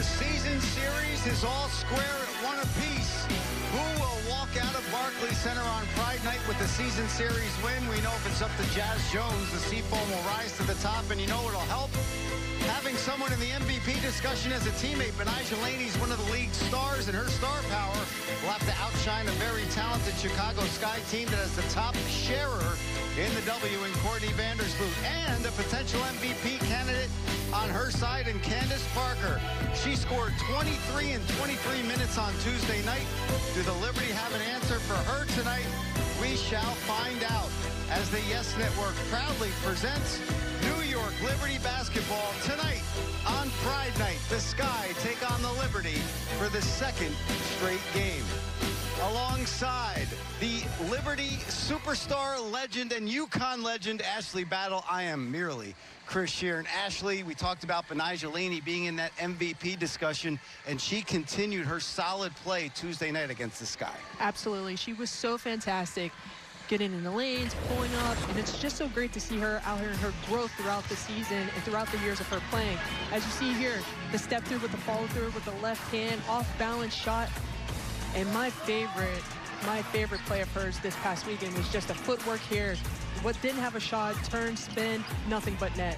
The season series is all square at one apiece. Who will walk out of Barclays Center on Pride Night with the season series win? We know if it's up to Jazz Jones, the Seafoam will rise to the top, and you know what'll help? Having someone in the MVP discussion as a teammate. Betnijah Laney's one of the league's stars, and her star power will have to outshine a very talented Chicago Sky team that has the top sharer in the W in Courtney Vandersloot, and a potential MVP candidate on her side in Candace Parker. She scored 23 in 23 minutes on Tuesday night. Do the Liberty have an answer for her tonight? We shall find out as the Yes Network proudly presents New York Liberty basketball tonight on Pride Night. The Sky take on the Liberty for the second straight game. Alongside the Liberty superstar legend and UConn legend Ashley Battle, I am merely Chris Sheeran. Ashley, we talked about Betnijah Laney being in that MVP discussion, and she continued her solid play Tuesday night against the Sky. Absolutely. She was so fantastic, getting in the lanes, pulling up, and it's just so great to see her out here and her growth throughout the season and throughout the years of her playing. As you see here, the step through with the follow through with the left hand, off balance shot. And my favorite play of hers this past weekend was just a footwork here. What didn't have a shot, turn, spin, nothing but net.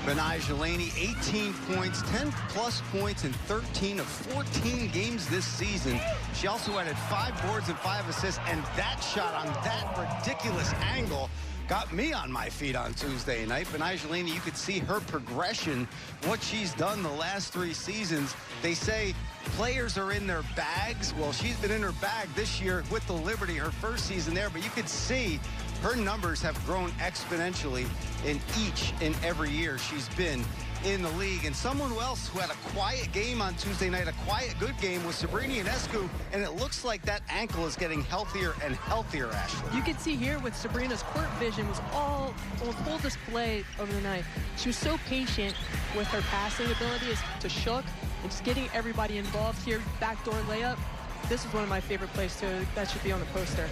Betnijah Laney, 18 points, 10-plus points in 13 of 14 games this season. She also added 5 boards and 5 assists, and that shot on that ridiculous angle got me on my feet on Tuesday night. Betnijah Laney, you could see her progression, what she's done the last 3 seasons. They say players are in their bags. Well, she's been in her bag this year with the Liberty, her first season there, but you could see her numbers have grown exponentially in each and every year she's been in the league. And someone else who had a quiet game on Tuesday night, a quiet good game, was Sabrina Ionescu, and it looks like that ankle is getting healthier and healthier, Ashley. You can see here with Sabrina's court vision was all on full display over the night. She was so patient with her passing ability to Shook and just getting everybody involved here. Backdoor layup. This is one of my favorite plays, too. That should be on the poster.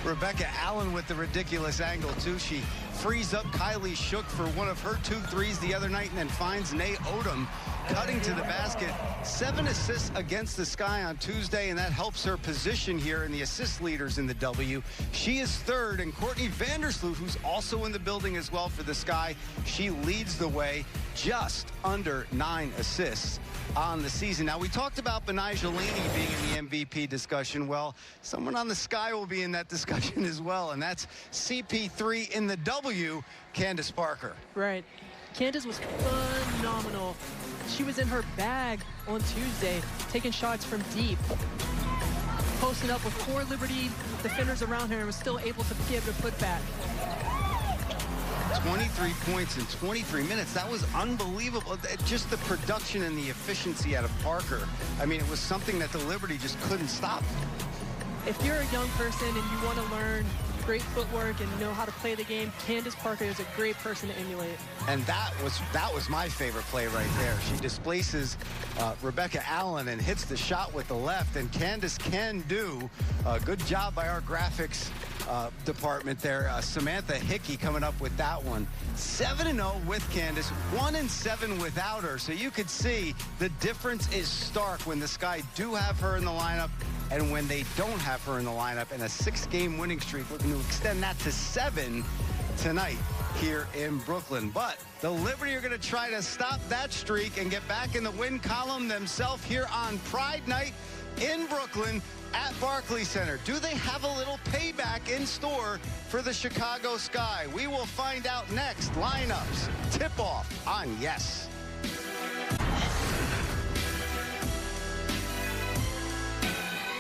Rebecca Allen with the ridiculous angle, too. She frees up Kylie Shook for one of her 2 threes the other night and then finds Nay Odom cutting to the basket. 7 assists against the Sky on Tuesday, and that helps her position here in the assist leaders in the W. She is 3rd, and Courtney Vandersloot, who's also in the building as well for the Sky, she leads the way, just under 9 assists on the season. Now, we talked about Betnijah Laney being in the MVP discussion. Well, someone on the Sky will be in that discussion as well, and that's CP3 in the W, Candace Parker. Right. Candace was phenomenal. She was in her bag on Tuesday, taking shots from deep, posting up with 4 Liberty defenders around her, and was still able to give it a putback. 23 points in 23 minutes. That was unbelievable. Just the production and the efficiency out of Parker. I mean, it was something that the Liberty just couldn't stop. If you're a young person and you want to learn great footwork and know how to play the game, Candace Parker is a great person to emulate. And that was my favorite play right there. She displaces Rebecca Allen and hits the shot with the left, and Candace can do a good job by our graphics department there. Samantha Hickey coming up with that one. 7-0 with Candace, 1-7 without her. So you could see the difference is stark when the Sky do have her in the lineup and when they don't have her in the lineup, and a 6-game winning streak. We're going to extend that to 7 tonight here in Brooklyn. But the Liberty are going to try to stop that streak and get back in the win column themselves here on Pride Night in Brooklyn at Barclays Center. Do they have a little payback in store for the Chicago Sky? We will find out next. Lineups, tip-off on Yes.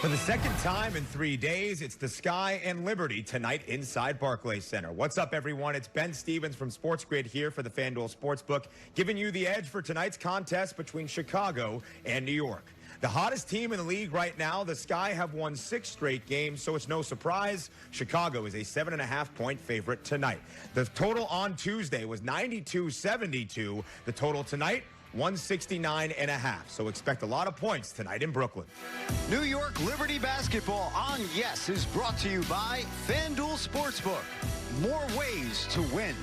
For the second time in 3 days, it's the Sky and Liberty tonight inside Barclays Center. What's up, everyone? It's Ben Stevens from Sports Grid here for the FanDuel Sportsbook, giving you the edge for tonight's contest between Chicago and New York. The hottest team in the league right now, the Sky, have won 6 straight games, so it's no surprise Chicago is a 7.5-point favorite tonight. The total on Tuesday was 92-72. The total tonight, 169.5. So expect a lot of points tonight in Brooklyn. New York Liberty basketball on Yes is brought to you by FanDuel Sportsbook. More ways to win.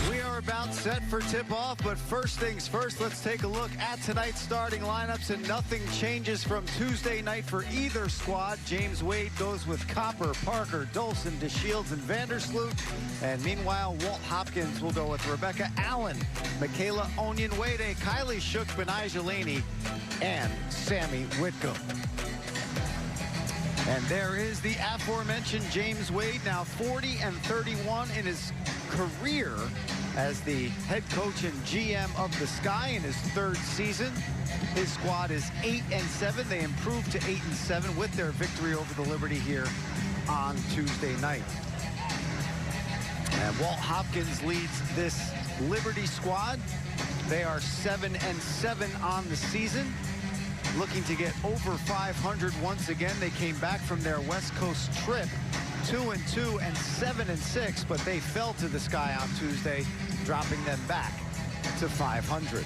We are back set for tip-off, but first things first, let's take a look at tonight's starting lineups, and nothing changes from Tuesday night for either squad. James Wade goes with Copper, Parker, Dolson, DeShields, and Vandersloot. And meanwhile, Walt Hopkins will go with Rebecca Allen, Michaela Onyenwere, Kylie Shook, Benijah Laney, and Sammy Whitcomb. And there is the aforementioned James Wade, now 40-31 in his career as the head coach and GM of the Sky in his third season. His squad is 8-7. They improved to 8-7 with their victory over the Liberty here on Tuesday night. And Walt Hopkins leads this Liberty squad. They are 7-7 on the season, looking to get over 500 once again. They came back from their West Coast trip 2-2 and 7-6, but they fell to the Sky on Tuesday, dropping them back to 500.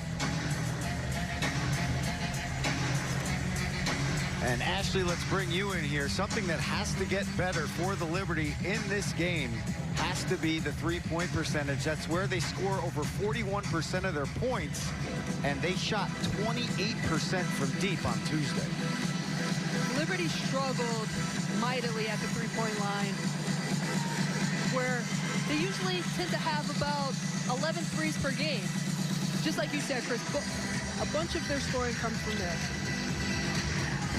And Ashley, let's bring you in here. Something that has to get better for the Liberty in this game has to be the three-point percentage. That's where they score over 41% of their points, and they shot 28% from deep on Tuesday. Liberty struggled mightily at the three-point line, where they usually tend to have about 11 threes per game. Just like you said, Chris, a bunch of their scoring comes from there.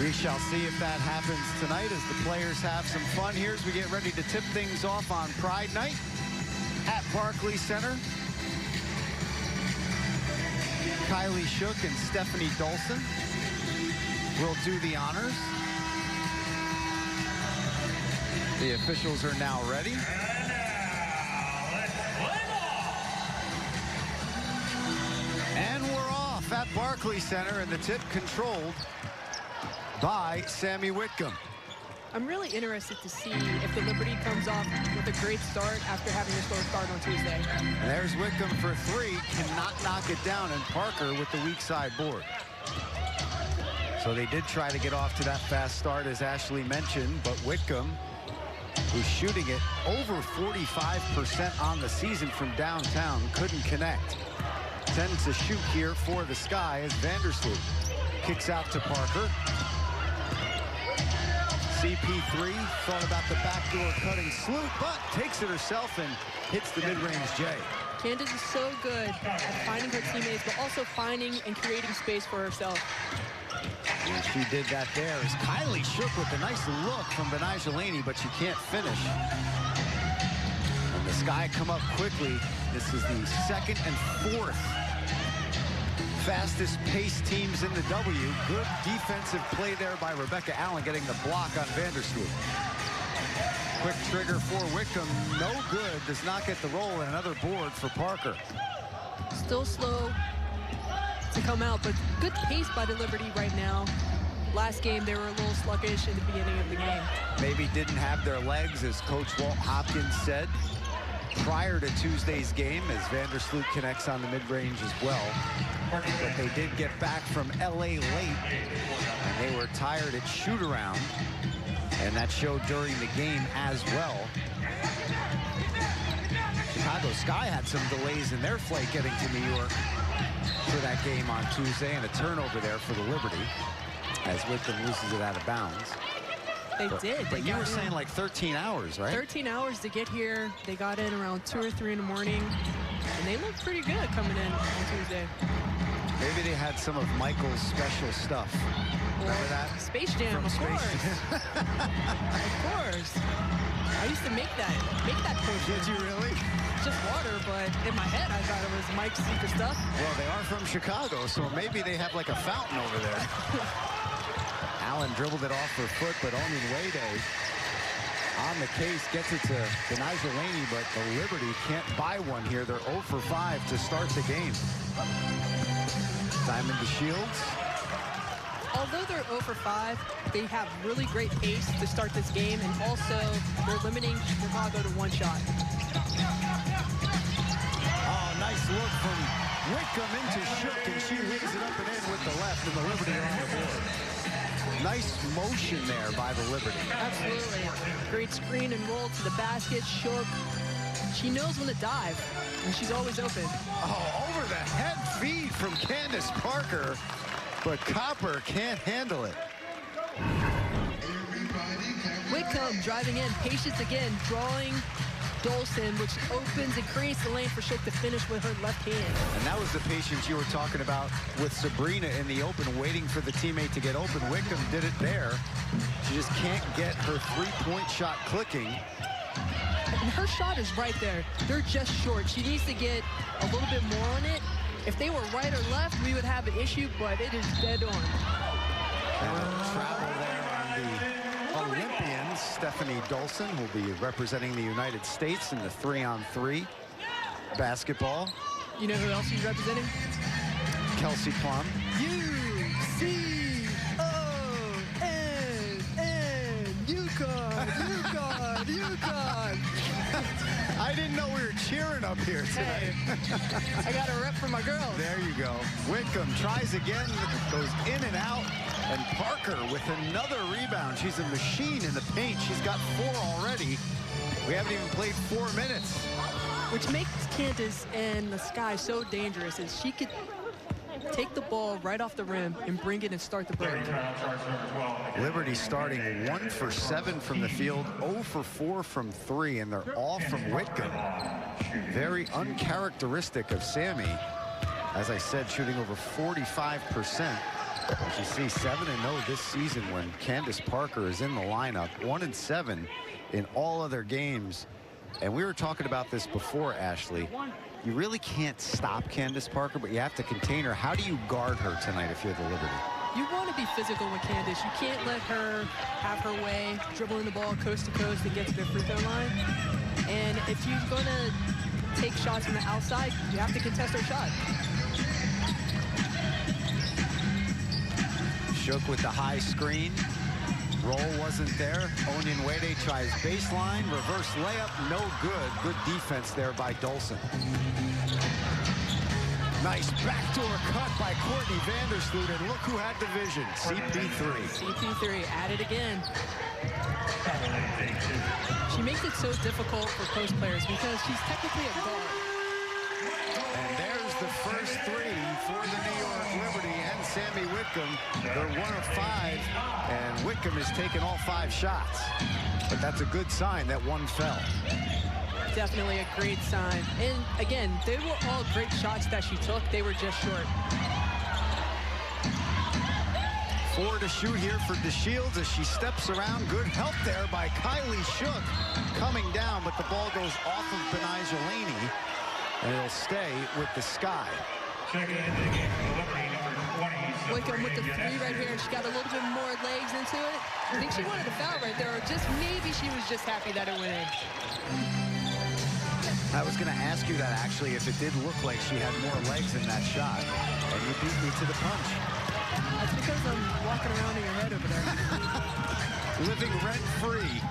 We shall see if that happens tonight as the players have some fun here as we get ready to tip things off on Pride Night at Barclays Center. Kylie Shook and Stephanie Dolson will do the honors. The officials are now ready. And we're off at Barclays Center, and the tip controlled by Sammy Whitcomb. I'm really interested to see if the Liberty comes off with a great start after having a slow start on Tuesday. And there's Whitcomb for three, cannot knock it down, and Parker with the weak side board. So they did try to get off to that fast start, as Ashley mentioned, but Whitcomb, who's shooting it over 45% on the season from downtown, couldn't connect. Tends to shoot here for the Sky as Vandersloot kicks out to Parker. CP3 thought about the backdoor cutting Sloot, but takes it herself and hits the mid-range J. Candace is so good at finding her teammates, but also finding and creating space for herself. And she did that there as Kylie Shook with a nice look from Benijah Laney, but she can't finish. And the Sky come up quickly. This is the second and fourth fastest paced teams in the W. Good defensive play there by Rebecca Allen, getting the block on Vandersloot. Quick trigger for Whitcomb, no good, does not get the roll, and another board for Parker. Still slow to come out, but good pace by the Liberty right now. Last game, they were a little sluggish in the beginning of the game. Maybe didn't have their legs, as Coach Walt Hopkins said prior to Tuesday's game, as Vandersloot connects on the mid-range as well. But they did get back from LA late, and they were tired at shoot-around, and that showed during the game as well. Chicago Sky had some delays in their flight getting to New York for that game on Tuesday, and a turnover there for the Liberty as Whitcomb loses it out of bounds. They did. But you were saying like 13 hours, right? 13 hours to get here. They got in around 2 or 3 in the morning, and they looked pretty good coming in on Tuesday. Maybe they had some of Michael's special stuff. Remember that? Space Jam, of course. Of course. I used to make that potion. Did you really? Just water, but in my head I thought it was Mike's secret stuff. Well, they are from Chicago, so maybe they have like a fountain over there. Allen dribbled it off her foot, but Onyenwere on the case gets it to Benijah Laney, but the Liberty can't buy one here. They're 0 for 5 to start the game. Diamond DeShields. Although they're 0 for 5, they have really great pace to start this game, and also they're limiting Chicago to one shot. Oh, nice look from Whitcomb into Shook, and she lays it up and in with the left, and the Liberty are on the board. Nice motion there by the Liberty. Absolutely. Great screen and roll to the basket. Shook She knows when to dive, and she's always open. Oh, over the head feed from Candace Parker, but Copper can't handle it. Whitcomb driving in, patience again, drawing Dolson, which opens and creates the lane for Shook to finish with her left hand. And that was the patience you were talking about with Sabrina in the open, waiting for the teammate to get open. Whitcomb did it there. She just can't get her three-point shot clicking. And her shot is right there. They're just short. She needs to get a little bit more on it. If they were right or left, we would have an issue, but it is dead on. And a travel there on the Olympian, Stephanie Dolson, will be representing the United States in the 3-on-3 basketball. You know who else she's representing? Kelsey Plum. U-C-O-N-N, UConn, UConn. I didn't know we were cheering up here today. Hey, I got a rep for my girls. There you go. Whitcomb tries again, goes in and out. And Parker with another rebound. She's a machine in the paint. She's got 4 already. We haven't even played 4 minutes. Which makes Candace and the Sky so dangerous is she could take the ball right off the rim and bring it and start the break. Liberty starting 1 for 7 from the field, 0 for 4 from 3, and they're all from Whitcomb. Very uncharacteristic of Sammy. As I said, shooting over 45%. As you see, 7-0 this season when Candace Parker is in the lineup, 1-7 in all other games. And we were talking about this before, Ashley. You really can't stop Candace Parker, but you have to contain her. How do you guard her tonight if you're the Liberty? You want to be physical with Candace. You can't let her have her way, dribbling the ball coast to coast and get to the free throw line. And if you're going to take shots from the outside, you have to contest her shot. Shook with the high screen. Roll wasn't there. Onyenwede tries baseline. Reverse layup, no good. Good defense there by Dolson. Nice backdoor cut by Courtney Vandersloot. And look who had the vision. CP3. CP3 at it again. She makes it so difficult for post players because she's technically a guard. And there's the first 3 for the New York Liberty and Sammy Whitcomb. They're 1 of 5, and Whitcomb has taken all 5 shots. But that's a good sign that 1 fell. Definitely a great sign. And again, they were all great shots that she took. They were just short. 4 to shoot here for DeShields as she steps around. Good help there by Kylie Shook coming down, but the ball goes off of Benijah Laney, and it'll stay with the Sky. Whitcomb with the 3 right here, and she got a little bit more legs into it. I think she wanted a foul right there, or just maybe she was just happy that it went in. I was going to ask you that, actually, if it did look like she had more legs in that shot, and you beat me to the punch. That's because I'm walking around in your head over there. Living rent-free.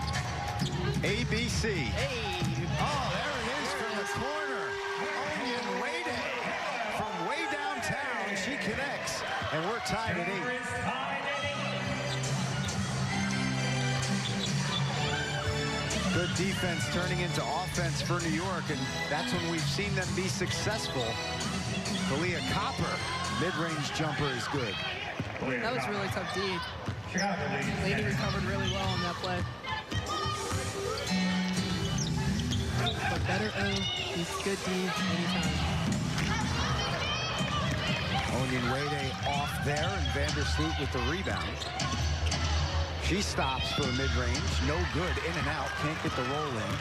ABC. Hey. Oh, there it is from the corner. Onyenwede from way downtown. She connects, and we're tied at 8. Good defense turning into offense for New York, and that's when we've seen them be successful. Kalia Copper, mid-range jumper is good. That was really tough D. Laney recovered really well on that play. But better O, he's good D anytime. Onyenwede off there, and Vandersloot with the rebound. She stops for a mid-range, no good, in and out, can't get the roll in.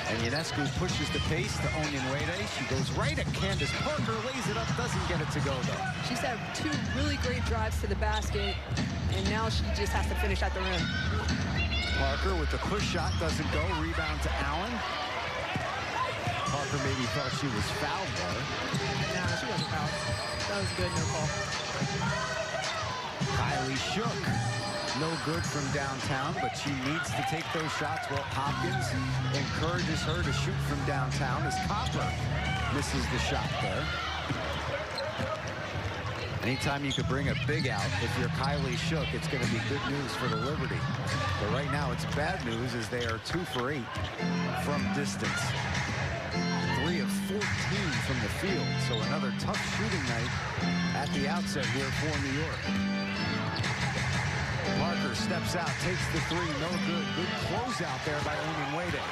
And Ionescu pushes the pace to Onyenwede. She goes right at Candace Parker, lays it up, doesn't get it to go though. She's had 2 really great drives to the basket, and now she just has to finish at the rim. Parker with the push shot, doesn't go, rebound to Allen. Parker maybe thought she was fouled there. Nah, she wasn't fouled. That was good, no call. Kylie Shook. No good from downtown, but she needs to take those shots. Well, Hopkins encourages her to shoot from downtown as Copper misses the shot there. Anytime you could bring a big out, if you're Kylie Shook, it's going to be good news for the Liberty. But right now, it's bad news as they are 2 for 8 from distance. field. So another tough shooting night at the outset here for New York. Parker steps out, takes the three, no good. Good closeout there by Onyenwere.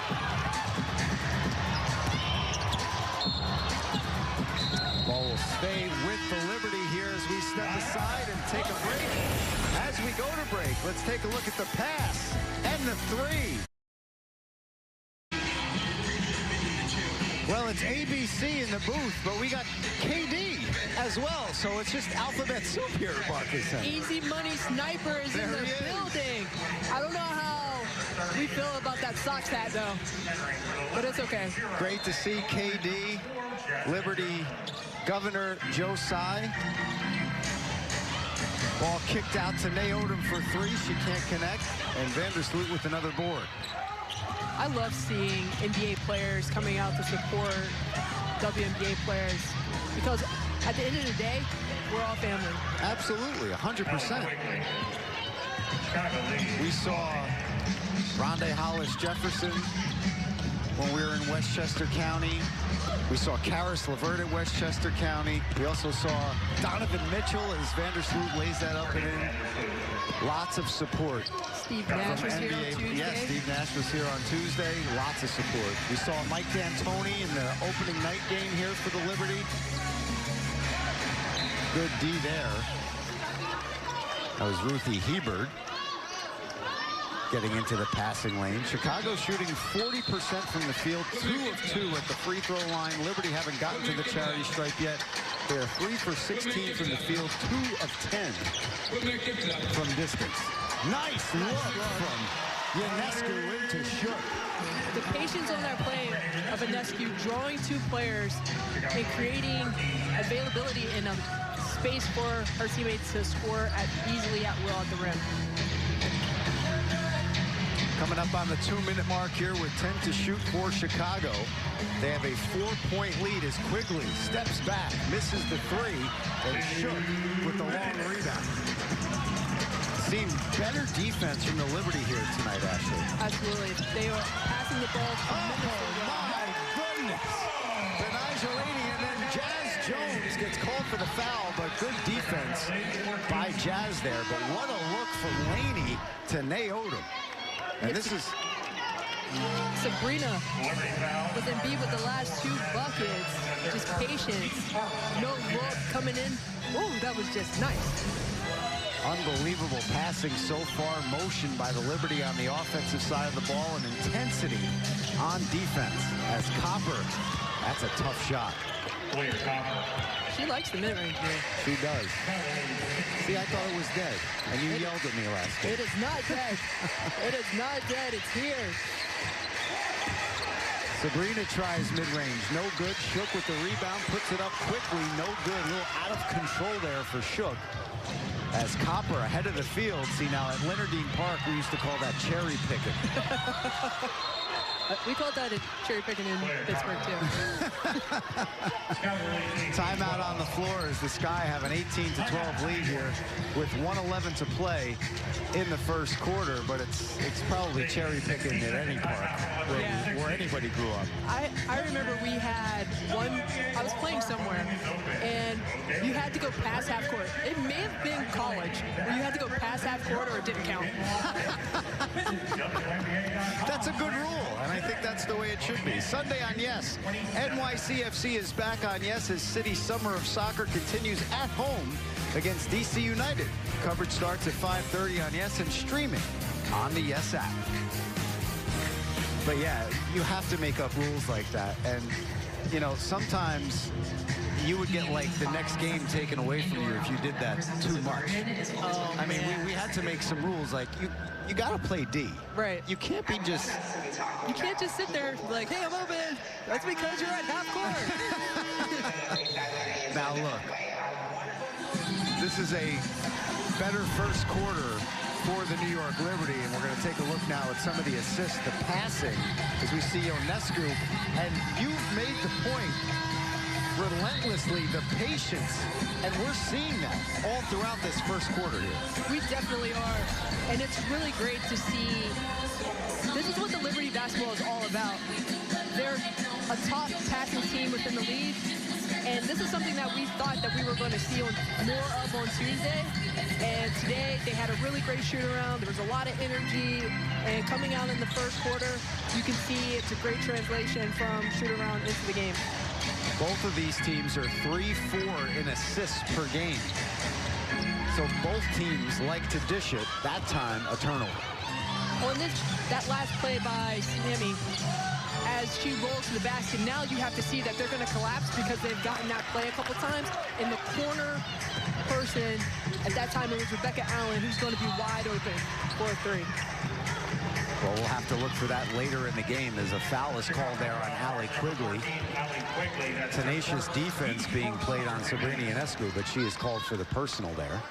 Ball will stay with the Liberty here as we step aside and take a break. As we go to break, let's take a look at the pass and the three. Well, it's ABC in the booth, but we got KD as well, so it's just alphabet soup here at Barclays Center. Easy money sniper is in the building. I don't know how we feel about that Sox hat, though, but it's okay. Great to see KD, Liberty Governor Joe Tsai. Ball kicked out to Nay Odom for three. She can't connect, and Vandersloot with another board. I love seeing NBA players coming out to support WNBA players because at the end of the day, we're all family. Absolutely, 100%. We saw Rondé Hollis-Jefferson when we were in Westchester County. We saw Karis LeVert at Westchester County. We also saw Donovan Mitchell as Vandersloot lays that up and in. Lots of support. Steve Nash was here on Tuesday. Yes, Steve Nash was here on Tuesday. Lots of support. We saw Mike D'Antoni in the opening night game here for the Liberty. Good D there. That was Ruthie Hebert getting into the passing lane. Chicago shooting 40% from the field, 2 of 2 at the free throw line. Liberty haven't gotten to the charity stripe yet. They are 3 for 16 from the field, 2 of 10 from distance. Nice look from Ionescu into Shook. The patience on that play of Ionescu drawing 2 players and creating availability in a space for her teammates to score easily at will at the rim. Coming up on the 2-minute mark here with 10 to shoot for Chicago. They have a 4-point lead as Quigley steps back, misses the three, and Shook with the long rebound. Seen better defense from the Liberty here tonight, Ashley. Absolutely. They are passing the ball. Oh, my goodness. Benaj Laney, and then Jazz Jones gets called for the foul, but good defense by Jazz there. But what a look from Laney to Nay Odom. And this is Sabrina with Embiid with the last 2 buckets. Just patience. No look coming in. Oh, that was just nice. unbelievable passing so far. Motion by the Liberty on the offensive side of the ball, and intensity on defense as Copper. That's a tough shot. She likes the mid-range game. She does. See, I thought it was dead, and you yelled at me last game. It is not dead. It is not dead. It's here. Sabrina tries mid-range. No good. Shook with the rebound. Puts it up quickly. No good. A little out of control there for Shook. As Copper ahead of the field. See, now at Leonardine Park, we used to call that cherry picking. We called that a cherry picking in Pittsburgh, too. Timeout on the floor as the Sky have an 18-12 lead here with 1:11 to play in the first quarter, but it's probably cherry picking at any park where anybody grew up. I remember we had one, I was playing somewhere, and you had to go past half court. It may have been college, where you had to go past half court or it didn't count. That's a good rule, and I think that's the way it should be. Sunday on Yes, NYCFC is back on Yes as City Summer of Soccer continues at home against DC United. Coverage starts at 5:30 on Yes and streaming on the Yes app. But yeah, you have to make up rules like that, and you know, sometimes you would get like the next game taken away from you if you did that too much. I mean, we had to make some rules like you got to play D. Right. You can't be just... You can't just sit there like, hey, I'm open. That's because you're at half court. Now look, this is a better first quarter for the New York Liberty, and we're going to take a look now at some of the assists, the passing, as we see Ionescu. And you've made the point relentlessly, the patience, and we're seeing that all throughout this first quarter here. We definitely are, and it's really great to see. This is what the Liberty basketball is all about. They're a top passing team within the league, And this is something that we thought that we were going to see more of on Tuesday. And today they had a really great shoot-around. There was a lot of energy. And coming out in the first quarter, you can see it's a great translation from shoot-around into the game. Both of these teams are 3-4 in assists per game. So both teams like to dish it. That time, a turnover. On that last play by Sammy, as she rolls to the basket, now you have to see that they're going to collapse because they've gotten that play a couple times. And the corner person, at that time it was Rebecca Allen, who's going to be wide open for a three. Well, we'll have to look for that later in the game as a foul is called there on Allie Quigley. Tenacious defense being played on Sabrina Ionescu, but she is called for the personal there.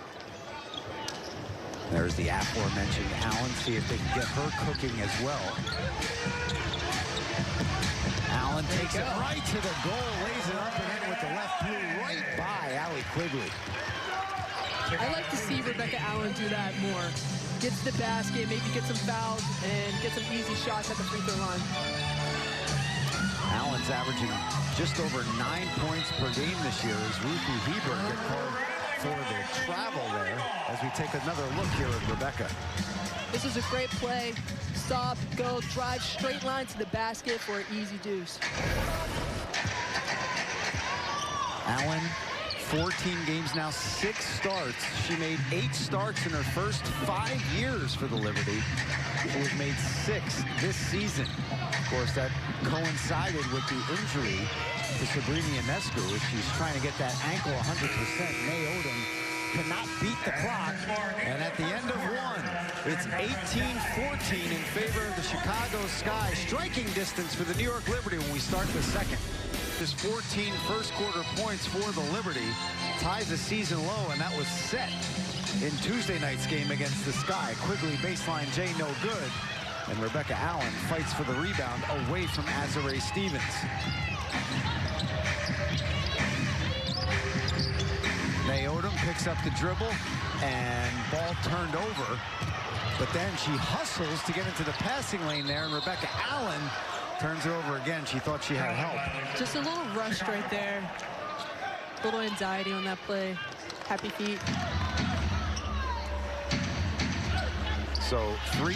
There's the aforementioned Allen. See if they can get her cooking as well. Allen takes it right to the goal, lays it up and in with the left blue right by Allie Quigley. I like to see Rebecca Allen do that more. Get to the basket, maybe get some fouls, and get some easy shots at the free throw line. Allen's averaging just over 9 points per game this year as Ruthie Hebert get called for the travel there as we take another look here at Rebecca. This is a great play. Stop, go, drive, straight line to the basket for an easy deuce. Allen, 14 games now, 6 starts. She made 8 starts in her first 5 years for the Liberty. She has made 6 this season. Of course, that coincided with the injury to Sabrina Ionescu as she's trying to get that ankle 100%. May Odom cannot beat the clock. And at the end of one, it's 18-14 in favor of the Chicago Sky. Striking distance for the New York Liberty when we start the second. Just 14 first quarter points for the Liberty ties the season low, and that was set in Tuesday night's game against the Sky. Quigley baseline J no good, and Rebecca Allen fights for the rebound away from Azare Stevens. May Odom picks up the dribble and ball turned over, but then she hustles to get into the passing lane there, and Rebecca Allen turns it over again. She thought she had help. Just a little rushed right there. A little anxiety on that play. Happy feet. So 4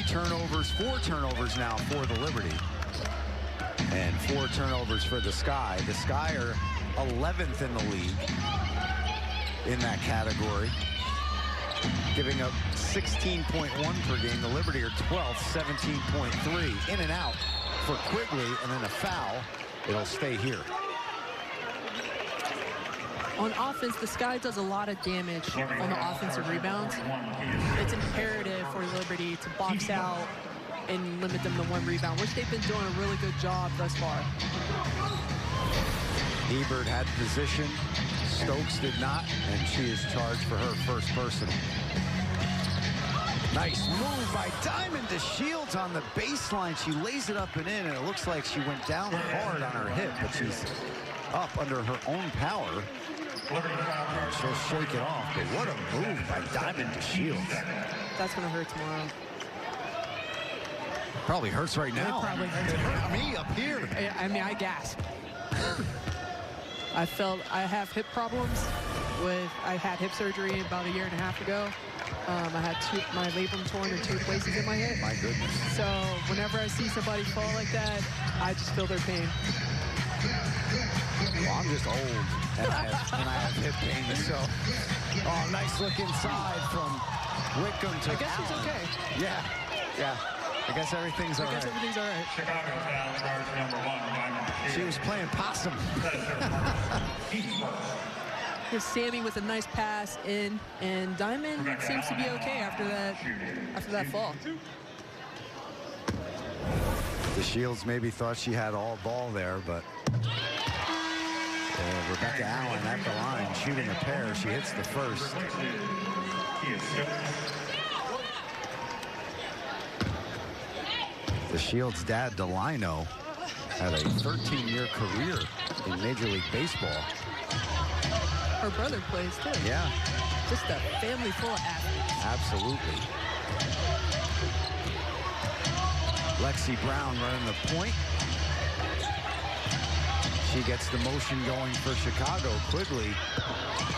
turnovers now for the Liberty. And 4 turnovers for the Sky. The Sky are 11th in the league in that category, giving up 16.1 per game. The Liberty are 12th, 17.3. In and out for Quigley, and then a foul. It'll stay here. On offense, the Sky does a lot of damage on the offensive rebounds. It's imperative for Liberty to box out and limit them to 1 rebound, which they've been doing a really good job thus far. Hebert had position. Stokes did not, and she is charged for her first personal. Nice move by Diamond to Shields on the baseline. She lays it up and in, and it looks like she went down hard on her hip, but she's up under her own power. And she'll shake it off, but what a move by Diamond to Shields. That's going to hurt tomorrow. Probably hurts right now. It probably hurts. It hurt me up here. I mean, I gasped. I have hip problems. I had hip surgery about 1.5 years ago. I had my labrum torn in 2 places in my hip. My goodness. So whenever I see somebody fall like that, I just feel their pain. Well, I'm just old, and I have hip pain, so. Oh, nice look inside from Wickham to I guess Allen. he's okay. Yeah. I guess everything's all right. Everything's all right. Chicago foul charge number 1. She was playing possum. Here's Sammy with a nice pass in, and Diamond seems to be okay after that fall. The Shields maybe thought she had all ball there, but Rebecca Allen at the line shooting a pair. She hits the first. The Shields' dad, Delino, had a 13-year career in Major League Baseball. Her brother plays too. Yeah. Just a family full of athletes. Absolutely. Lexi Brown running the point. She gets the motion going for Chicago. Quigley,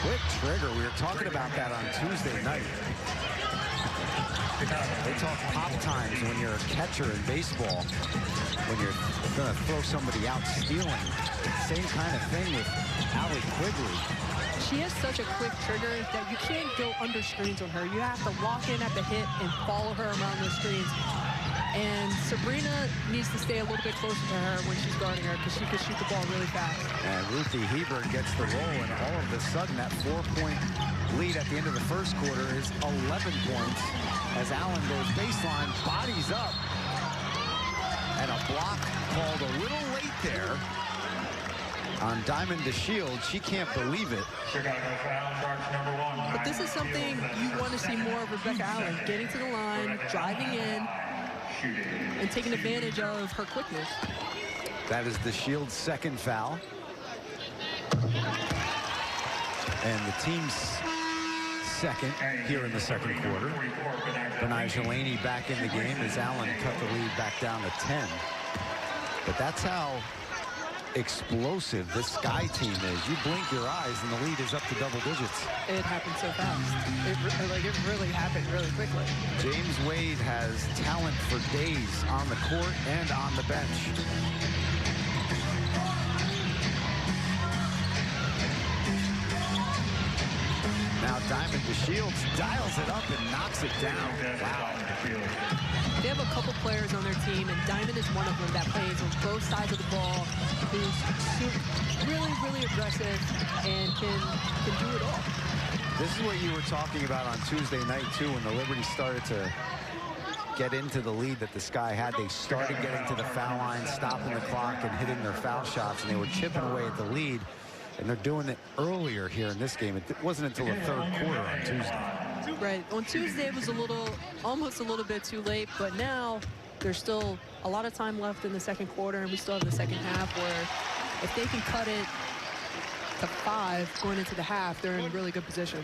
quick trigger. We were talking about that on Tuesday night. They talk pop times when you're a catcher in baseball, when you're going to throw somebody out stealing. Same kind of thing with Allie Quigley. She has such a quick trigger that you can't go under screens on her. You have to walk in at the hit and follow her around those screens. And Sabrina needs to stay a little bit closer to her when she's guarding her because she can shoot the ball really fast. And Ruthie Hebert gets the roll, and all of a sudden that 4-point lead at the end of the first quarter is 11 points as Allen goes baseline, bodies up, and a block called a little late there on Diamond DeShield. She can't believe it. Chicago foul, charge number 1. But this is something you want to see more of Rebecca Allen, getting to the line, driving in, and taking advantage of her quickness. That is DeShield's second foul. And the team's second here in the second quarter. Benajelani back in the game as Allen cut the lead back down to 10. But that's how explosive this Sky team is. You blink your eyes and the lead is up to double digits. It happened so fast. It really happened really quickly. James Wade has talent for days on the court and on the bench. Now Diamond DeShield dials it up and knocks it down. Wow. They have a couple players on their team, and Diamond is one of them that plays on both sides of the ball, who's really, really aggressive and can do it all. This is what you were talking about on Tuesday night, too, when the Liberty started to get into the lead that the Sky had. They started getting to the foul line, stopping the clock, and hitting their foul shots, and they were chipping away at the lead. And they're doing it earlier here in this game. It wasn't until the third quarter on Tuesday. Right. On Tuesday, it was almost a little bit too late, but now there's still a lot of time left in the second quarter, and we still have the second half where if they can cut it to 5 going into the half, they're in a really good position.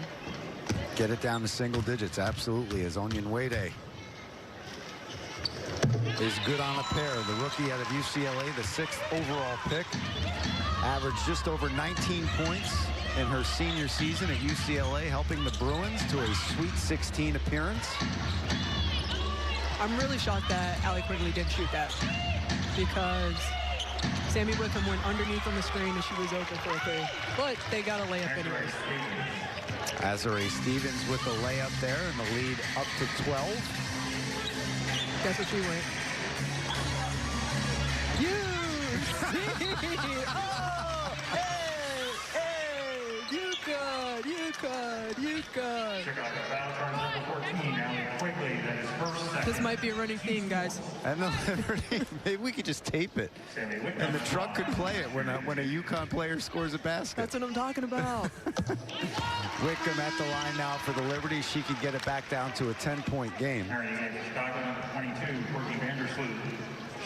Get it down to single digits, absolutely, as Onion Wade is good on a pair. The rookie out of UCLA, the 6th overall pick, averaged just over 19 points in her senior season at UCLA, helping the Bruins to a Sweet 16 appearance. I'm really shocked that Allie Quigley didn't shoot that because Sammy Wickham went underneath on the screen and she was open for a 3. But they got a layup anyways. Azurá Stevens with the layup there and the lead up to 12. Guess what she went? Oh, hey, you could. This might be a running theme, guys. And maybe we could just tape it, and the truck could play it when a UConn player scores a basket. That's what I'm talking about. Wickham at the line now for the Liberty. She could get it back down to a 10-point game.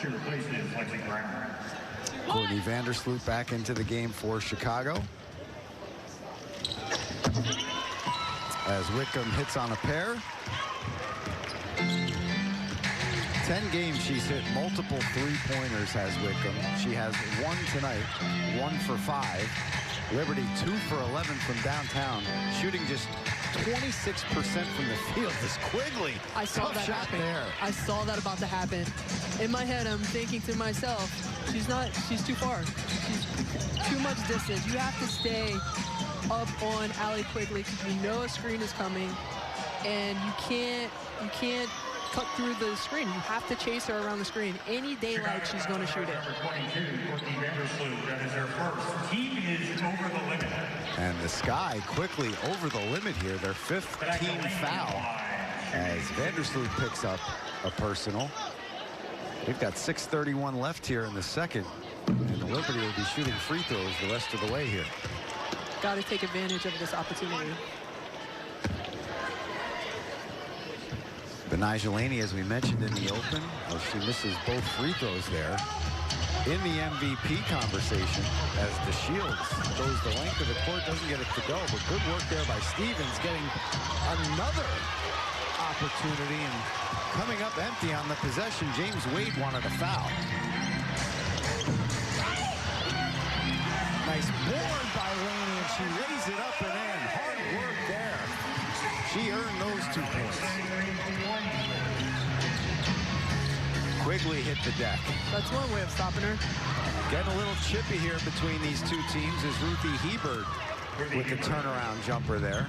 She replaces Lexi Brown. Courtney Vandersloot back into the game for Chicago. As Wickham hits on a pair. 10 games she's hit multiple three-pointers, has Wickham. She has 1 tonight, 1 for 5. Liberty 2 for 11 from downtown, shooting just 26% from the field. This Quigley, I saw that happen. There. I saw that about to happen. In my head, I'm thinking to myself, she's too far. She's too much distance. You have to stay up on Allie Quigley because you know a screen is coming, and you can't cut through the screen. You have to chase her around the screen. Any daylight, she's going to shoot it. And the Sky quickly over the limit here. Their 5th team foul as Vandersloot picks up a personal. They've got 6:31 left here in the second. And the Liberty will be shooting free throws the rest of the way here. Got to take advantage of this opportunity. Benajelani, as we mentioned in the open, she misses both free throws there. In the MVP conversation, as DeShield goes the length of the court, doesn't get it to go, but good work there by Stevens, getting another opportunity and coming up empty on the possession. James Wade wanted a foul. Nice board by Laney, and she lays it up and in. Hard work there. She earned those 2 points. Quigley hit the deck. That's one way of stopping her. Getting a little chippy here between these two teams is Ruthie Hebert with the turnaround jumper there.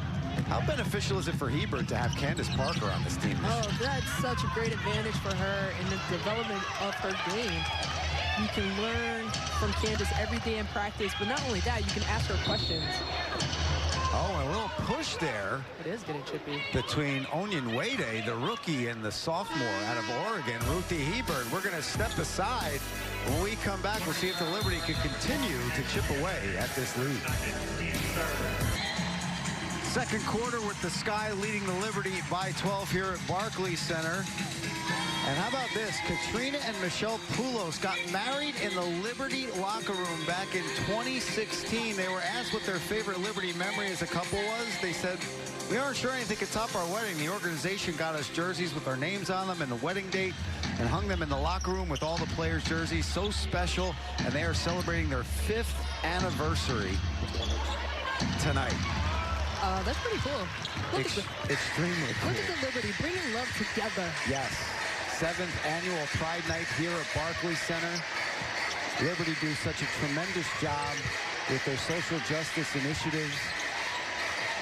How beneficial is it for Hebert to have Candace Parker on this team? Oh, that's such a great advantage for her in the development of her game. You can learn from Candace every day in practice, but not only that, you can ask her questions. Oh, a little push there. It is getting chippy. Between Onyenwere, the rookie, and the sophomore out of Oregon, Ruthie Hebert. We're going to step aside. When we come back, we'll see if the Liberty can continue to chip away at this lead. Second quarter with the Sky leading the Liberty by 12 here at Barclays Center. And how about this? Katrina and Michelle Poulos got married in the Liberty locker room back in 2016. They were asked what their favorite Liberty memory as a couple was. They said, we aren't sure anything could top our wedding. The organization got us jerseys with our names on them and the wedding date and hung them in the locker room with all the players' jerseys. So special. And they are celebrating their 5th anniversary tonight. That's pretty cool. Extremely cool. Look at the Liberty bringing love together. Yes. 7th annual Pride Night here at Barclays Center. Liberty do such a tremendous job with their social justice initiatives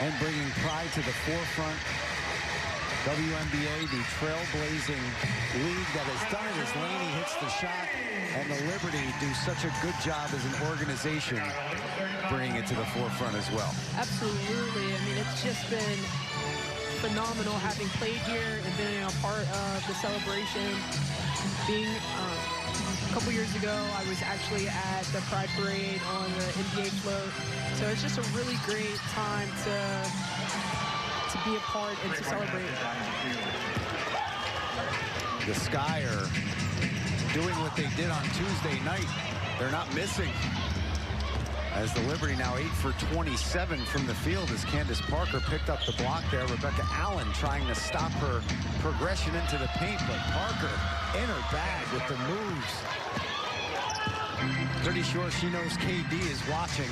and bringing pride to the forefront. WNBA, the trailblazing league that has done it as Laney hits the shot, and the Liberty do such a good job as an organization bringing it to the forefront as well. Absolutely. I mean, it's just been phenomenal having played here and being a part of the celebration. Being a couple years ago, I was actually at the Pride Parade on the NBA float. So it's just a really great time to be a part and to celebrate. The Sky are doing what they did on Tuesday night. They're not missing. As the Liberty now 8 for 27 from the field as Candace Parker picked up the block there. Rebecca Allen trying to stop her progression into the paint, but Parker in her bag with the moves. Pretty sure she knows KD is watching.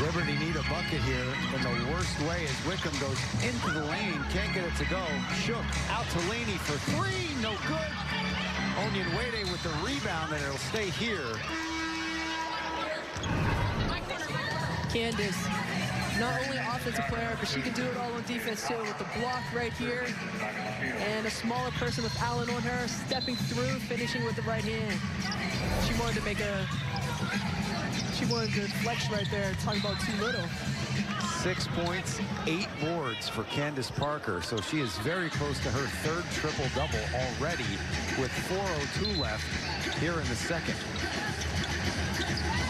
Liberty need a bucket here in the worst way as Wickham goes into the lane, can't get it to go. Shook out to Laney for 3, no good. Onyenwere with the rebound, and it'll stay here. Candace, not only an offensive player, but she can do it all on defense too, with the block right here. And a smaller person with Allen on her, stepping through, finishing with the right hand. She wanted to flex right there, talking about too little. 6 points, 8 boards for Candace Parker. So she is very close to her 3rd triple-double already with 4:02 left here in the second.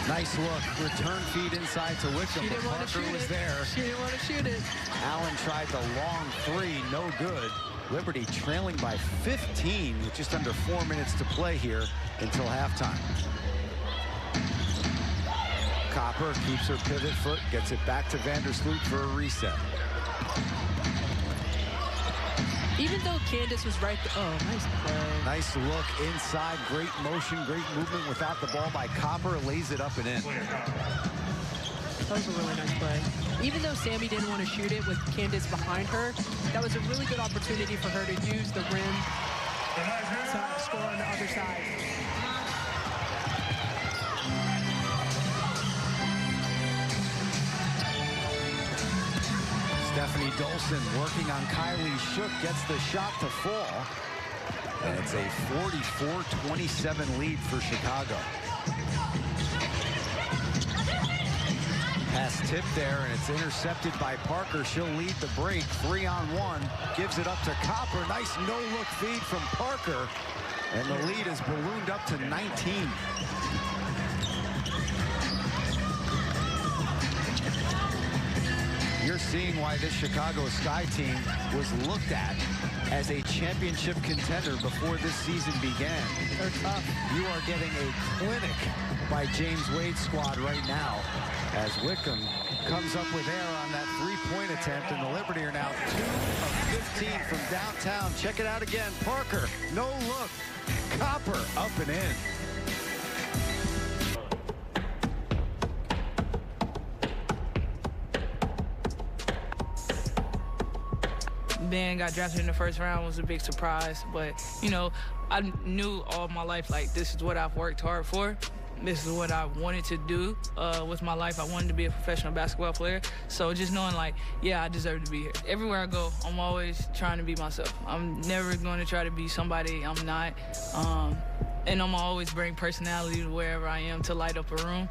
Nice look. Return feed inside to Wickham, but Parker was there. She didn't want to shoot it. Allen tried the long 3, no good. Liberty trailing by 15 with just under 4 minutes to play here until halftime. Copper keeps her pivot foot, gets it back to Vandersloot for a reset. Even though Candace was right there. Oh, nice play. Nice look inside, great motion, great movement without the ball by Copper, lays it up and in. That was a really nice play. Even though Sammy didn't want to shoot it with Candace behind her, that was a really good opportunity for her to use the rim to score on the other side. Stephanie Dolson working on Kylie Shook, gets the shot to fall. And it's a 44-27 lead for Chicago. Pass tip there, and it's intercepted by Parker. She'll lead the break, 3-on-1. Gives it up to Copper. Nice no-look feed from Parker. And the lead is ballooned up to 19. You're seeing why this Chicago Sky team was looked at as a championship contender before this season began. They're tough. You are getting a clinic by James Wade's squad right now as Wickham comes up with air on that 3-point attempt, and the Liberty are now 2 of 15 from downtown. Check it out again. Parker, no look. Copper up and in. then got drafted in the first round was a big surprise. But, you know, I knew all my life, like, this is what I've worked hard for. This is what I wanted to do with my life. I wanted to be a professional basketball player. So just knowing, like, yeah, I deserve to be here. Everywhere I go, I'm always trying to be myself. I'm never going to try to be somebody I'm not. And I'm always bring personality to wherever I am to light up a room.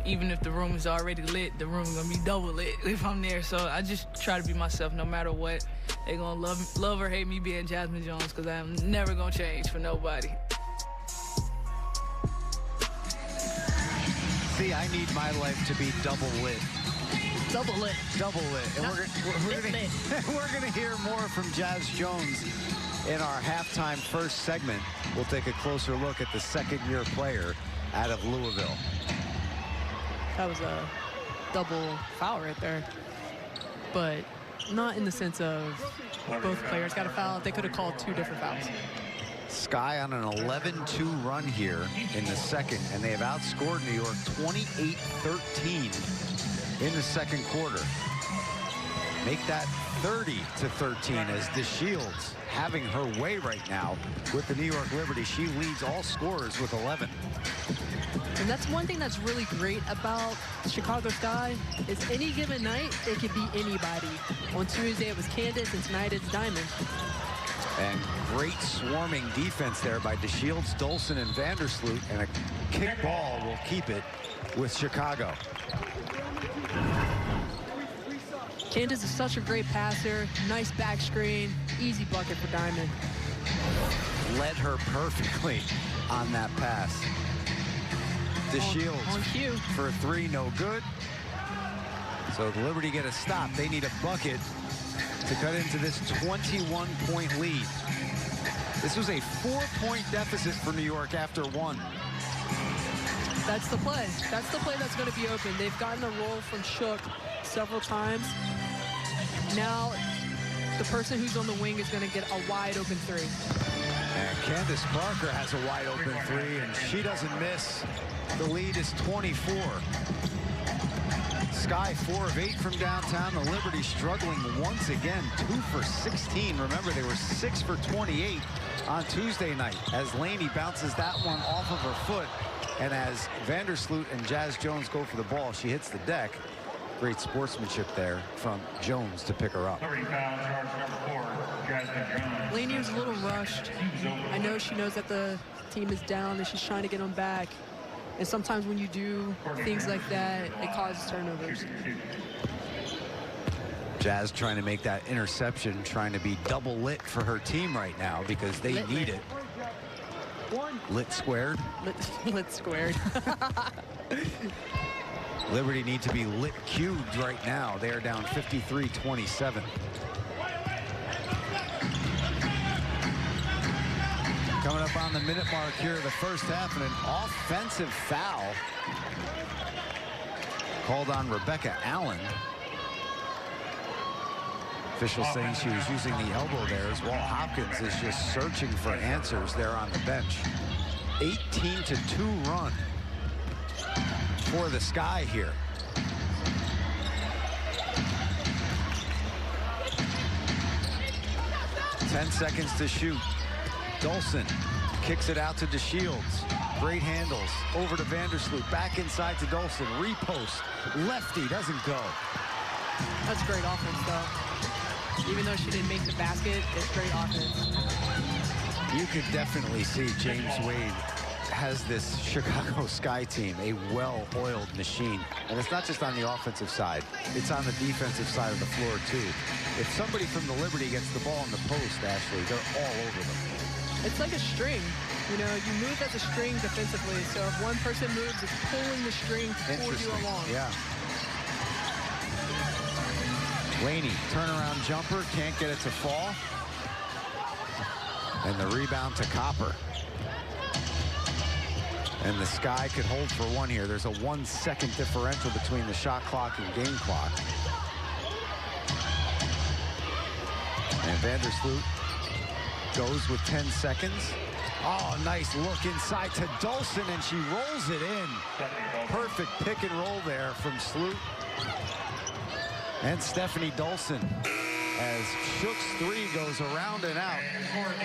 Even if the room is already lit, the room is going to be double lit if I'm there. So I just try to be myself no matter what. They're going to love or hate me being Jasmine Jones because I'm never going to change for nobody. See, I need my life to be double lit. Double lit. Double lit. And we're gonna hear more from Jazz Jones in our halftime first segment. We'll take a closer look at the second-year player out of Louisville. That was a double foul right there. But not in the sense of both players got a foul. They could have called 2 different fouls. Sky on an 11-2 run here in the second, and they have outscored New York 28-13 in the second quarter. Make that 30-13 as DeShields having her way right now with the New York Liberty. She leads all scorers with 11. And that's one thing that's really great about Chicago Sky is any given night, it could be anybody. On Tuesday, it was Candace, and tonight it's Diamond. And great swarming defense there by DeShields, Dolson, and Vandersloot. And a kick ball will keep it with Chicago. Candace is such a great passer. Nice back screen. Easy bucket for Diamond. Led her perfectly on that pass. DeShields on cue. For a 3, no good. So the Liberty get a stop. They need a bucket to cut into this 21-point lead. This was a 4-point deficit for New York after 1. That's the play. That's the play that's going to be open. They've gotten a roll from Shook several times. Now the person who's on the wing is going to get a wide open 3. And Candace Parker has a wide open 3, and she doesn't miss. The lead is 24. Sky 4 of 8 from downtown. The Liberty struggling once again, 2 for 16. Remember, they were 6 for 28 on Tuesday night as Laney bounces that one off of her foot. And as Vandersloot and Jazz Jones go for the ball, she hits the deck. Great sportsmanship there from Jones to pick her up. Laney was a little rushed. I know she knows that the team is down and she's trying to get them back. And sometimes when you do things like that, it causes turnovers. Jazz trying to make that interception, trying to be double lit for her team right now because they need it. Lit squared. Lit squared. Liberty need to be lit cubed right now. They are down 53-27. Coming up on the minute mark here of the first half, and an offensive foul called on Rebecca Allen. Official saying she was using the elbow there as Walt Hopkins is just searching for answers there on the bench. 18-2 run for the Sky here. Ten seconds to shoot. Dolson kicks it out to DeShields. Great handles. Over to Vandersloot. Back inside to Dolson. Repost. Lefty doesn't go. That's great offense, though. Even though she didn't make the basket, it's great offense. You could definitely see James Wade has this Chicago Sky team a well-oiled machine. And it's not just on the offensive side. It's on the defensive side of the floor, too. If somebody from the Liberty gets the ball in the post, Ashley, they're all over them. It's like a string. You know, you move as a string defensively. So if one person moves, it's pulling the string to pull you along. Yeah. Laney, turnaround jumper, can't get it to fall. And the rebound to Copper. And the Sky could hold for one here. There's a 1-second differential between the shot clock and game clock. And Vandersloot goes with 10 seconds. Oh, nice look inside to Dolson, and she rolls it in. Perfect pick and roll there from Sloot. And Stephanie Dolson. as Shook's three goes around and out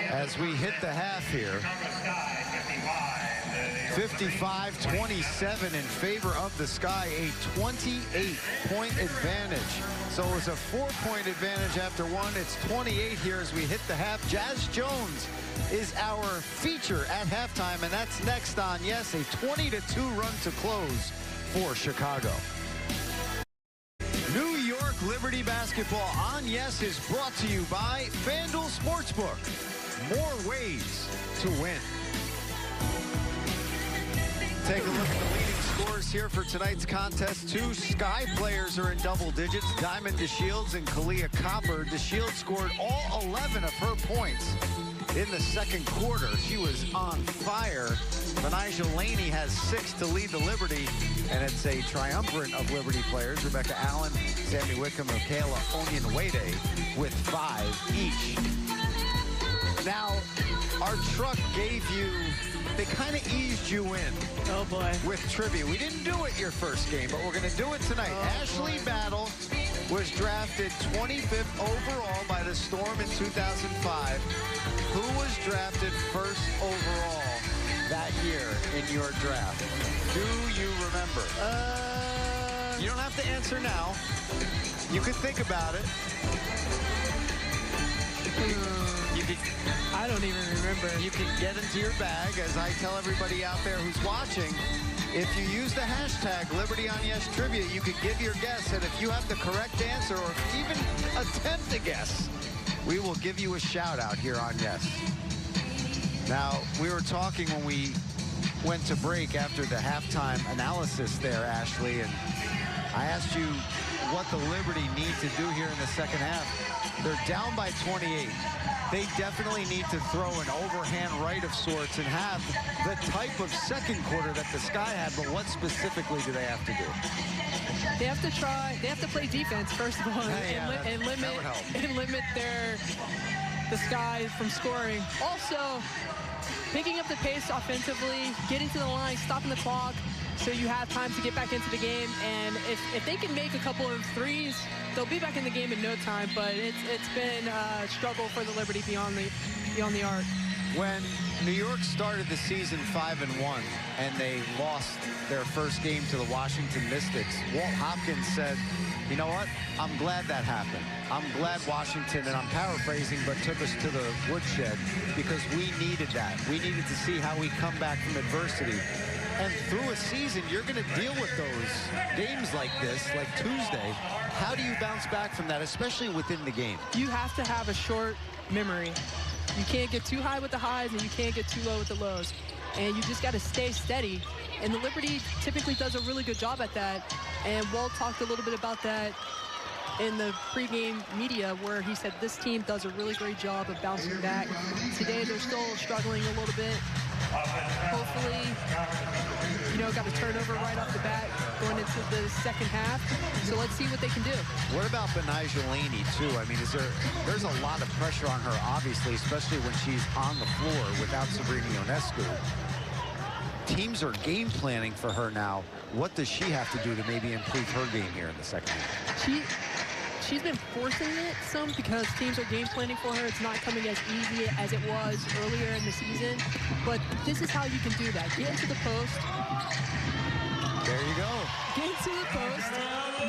as we hit the half here. 55-27 in favor of the Sky, a 28-point advantage. So it was a 4-point advantage after one. It's 28 here as we hit the half. Jazz Jones is our feature at halftime, and that's next on Yes, a 20-2 run to close for Chicago. New York Liberty basketball on Yes is brought to you by FanDuel Sportsbook. More ways to win. Take a look at the leading scores here for tonight's contest. Two Sky players are in double digits, Diamond DeShields and Kalia Copper. DeShields scored all 11 of her points in the second quarter. She was on fire. Benijah Laney has 6 to lead the Liberty, and it's a triumvirate of Liberty players. Rebecca Allen, Sammy Wickham, Michaela Onyenwede with 5 each. Now, our truck gave you, they kind of eased you in. Oh, boy. With trivia. We didn't do it your first game, but we're going to do it tonight. Ashley Battle was drafted 25th overall by the Storm in 2005. Who was drafted first overall that year in your draft? Do you remember? You don't have to answer now. You can think about it. I don't even remember. You can get into your bag, as I tell everybody out there who's watching. If you use the hashtag Liberty on Yes Trivia, you can give your guess, and if you have the correct answer or even attempt to guess, we will give you a shout out here on Yes. Now, we were talking when we went to break after the halftime analysis there, Ashley, and I asked you what the Liberty need to do here in the second half. They're down by 28. They definitely need to throw an overhand right of sorts and have the type of second quarter that the Sky had, but what specifically do they have to do? They have to play defense, first of all, and limit the Sky from scoring. Also, picking up the pace offensively, getting to the line, stopping the clock, so you have time to get back into the game. And if they can make a couple of threes, they'll be back in the game in no time. But it's been a struggle for the Liberty beyond the arc. When New York started the season 5-1 and they lost their first game to the Washington Mystics, Walt Hopkins said, you know what? I'm glad that happened. I'm glad Washington, and I'm paraphrasing, but took us to the woodshed because we needed that. We needed to see how we come back from adversity. And through a season, you're going to deal with those games like this, like Tuesday. How do you bounce back from that, especially within the game? You have to have a short memory. You can't get too high with the highs, and you can't get too low with the lows. And you just got to stay steady. And the Liberty typically does a really good job at that. And Walt talked a little bit about that in the pregame media, where he said this team does a really great job of bouncing back. Today, they're still struggling a little bit. Hopefully, got a turnover right off the bat going into the second half. So let's see what they can do. What about Benijah Laney, too? I mean, there's a lot of pressure on her, obviously, especially when she's on the floor without Sabrina Ionescu. Teams are game planning for her now. What does she have to do to maybe improve her game here in the second half? She's been forcing it some because teams are game planning for her. It's not coming as easy as it was earlier in the season. But this is how you can do that. Get into the post. There you go. Get into the post,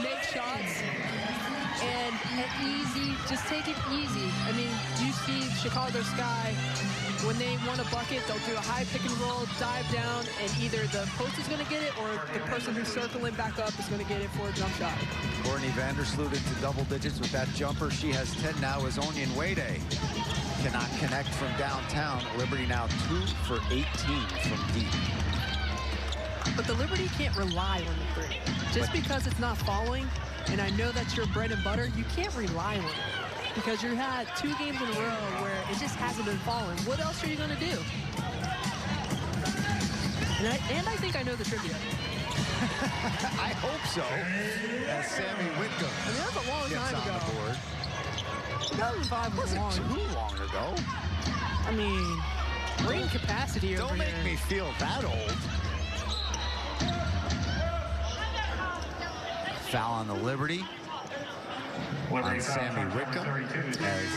make shots, and easy, just take it easy. I mean, you see Chicago Sky, when they want a bucket, they'll do a high pick and roll, dive down, and either the post is going to get it or the person who's circling back up is going to get it for a jump shot. Courtney Vandersloot into double digits with that jumper. She has 10 now as Onyenwede cannot connect from downtown. Liberty now 2 for 18 from deep. But the Liberty can't rely on the three. Just because it's not falling, and I know that's your bread and butter, you can't rely on it. Because you had 2 games in a row where it just hasn't been falling. What else are you going to do? And I think I know the trivia. I hope so. As Sammy Wickham that's a long gets time on ago. the board. 2005 wasn't too long ago. I mean, brain capacity over Don't make here. me feel that old. Foul on the Liberty. on Sammy Whitcomb as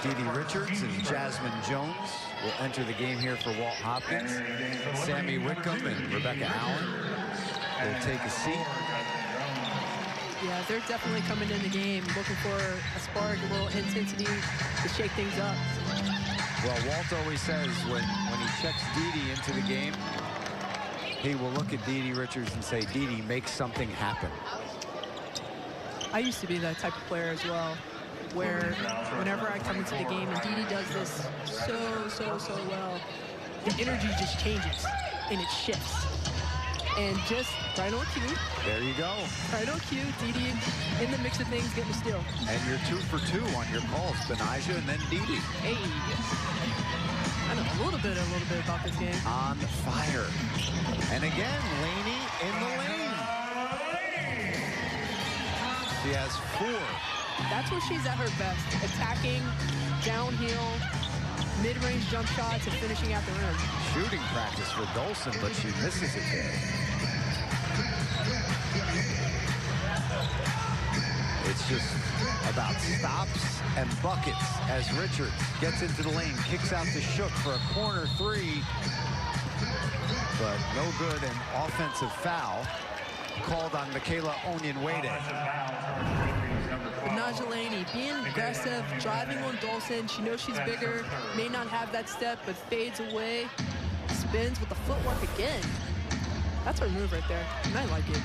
Dee Dee Richards and Jasmine Jones will enter the game here for Walt Hopkins. Sammy Whitcomb and Rebecca Allen will take a seat. Yeah, they're definitely coming in the game looking for a spark, a little intensity to shake things up. Well, Walt always says when he checks Dee Dee into the game, he will look at Dee Dee Richards and say, Dee Dee, make something happen. I used to be that type of player as well, where whenever I come into the game and Dee Dee does this so well, the energy just changes and it shifts. And just right on cue. There you go. Right on cue, Dee Dee in the mix of things getting a steal. And you're 2 for 2 on your calls, Benijah and then Dee Dee. Hey. I know a little bit about this game. On fire. And again, Laney in the lane. She has 4. That's where she's at her best. Attacking, downhill, mid-range jump shots, and finishing at the rim. Shooting practice for Dolson, but she misses it there. It's just about stops and buckets as Richards gets into the lane, kicks out to Shook for a corner 3. But no good, an offensive foul called on Michaela Onyenwede. Naja Laney being aggressive, driving on Dolson. She knows she's bigger, may not have that step, but fades away, spins with the footwork again. That's her move right there, and I like it.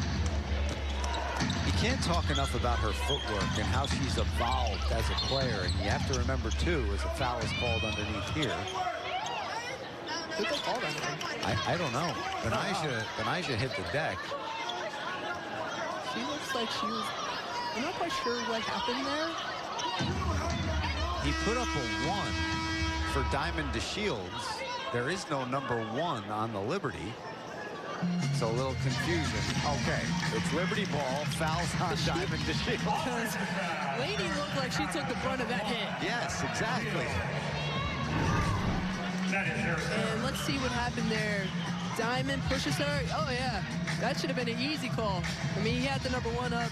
You can't talk enough about her footwork and how she's evolved as a player. And you have to remember, too, as a foul is called underneath here. Who'd they call that? I don't know. Benijah hit the deck. She looks like she was... I'm not quite sure what happened there. He put up a 1 for Diamond DeShields. There is no number 1 on the Liberty. So a little confusion. Okay, it's Liberty ball, fouls on Diamond DeShields. Because Laney looked like she took the brunt of that hit. Yes, exactly. And let's see what happened there. Diamond pushes her. Oh, yeah. That should have been an easy call. I mean, he had the number 1 up.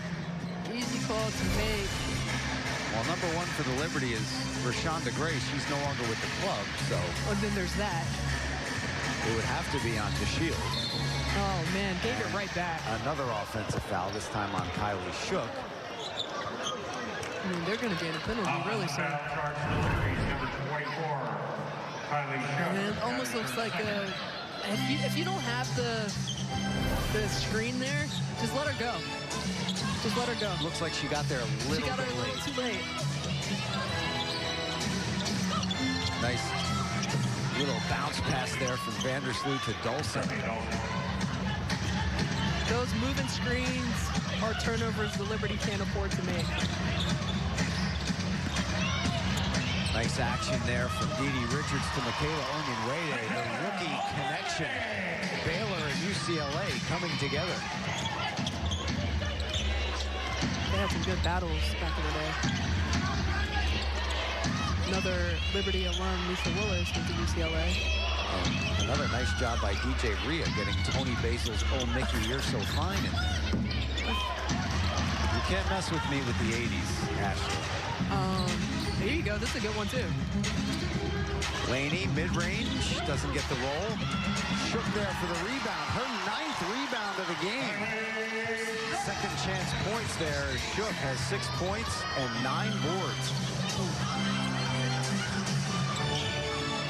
Easy call to make. Well, number 1 for the Liberty is Rashonda Gray. She's no longer with the club, so... And then there's that. It would have to be on DeShields. Oh, man, gave it right back. Another offensive foul, this time on Kylie Shook. I mean, they're going to get a penalty really soon. And it almost looks like if you don't have the screen there, just let her go. Just let her go. Looks like she got there a little She got her bit a little too late. Nice little bounce pass there from Vandersloot to Dolson. Those moving screens are turnovers the Liberty can't afford to make. Nice action there from Dee Dee Richards to Michaela Onyenwede. The rookie connection. Baylor and UCLA coming together. They had some good battles back in the day. Another Liberty alum, Lisa Willis, went to UCLA. And another nice job by DJ Rhea getting Tony Basil's "Oh Mickey, You're So Fine" in there. You can't mess with me with the 80s, Ashley. Here you go. This is a good one, too. Laney, mid-range, doesn't get the roll. Shook there for the rebound. Her 9th rebound of the game. Second chance points there. Shook has 6 points and 9 boards.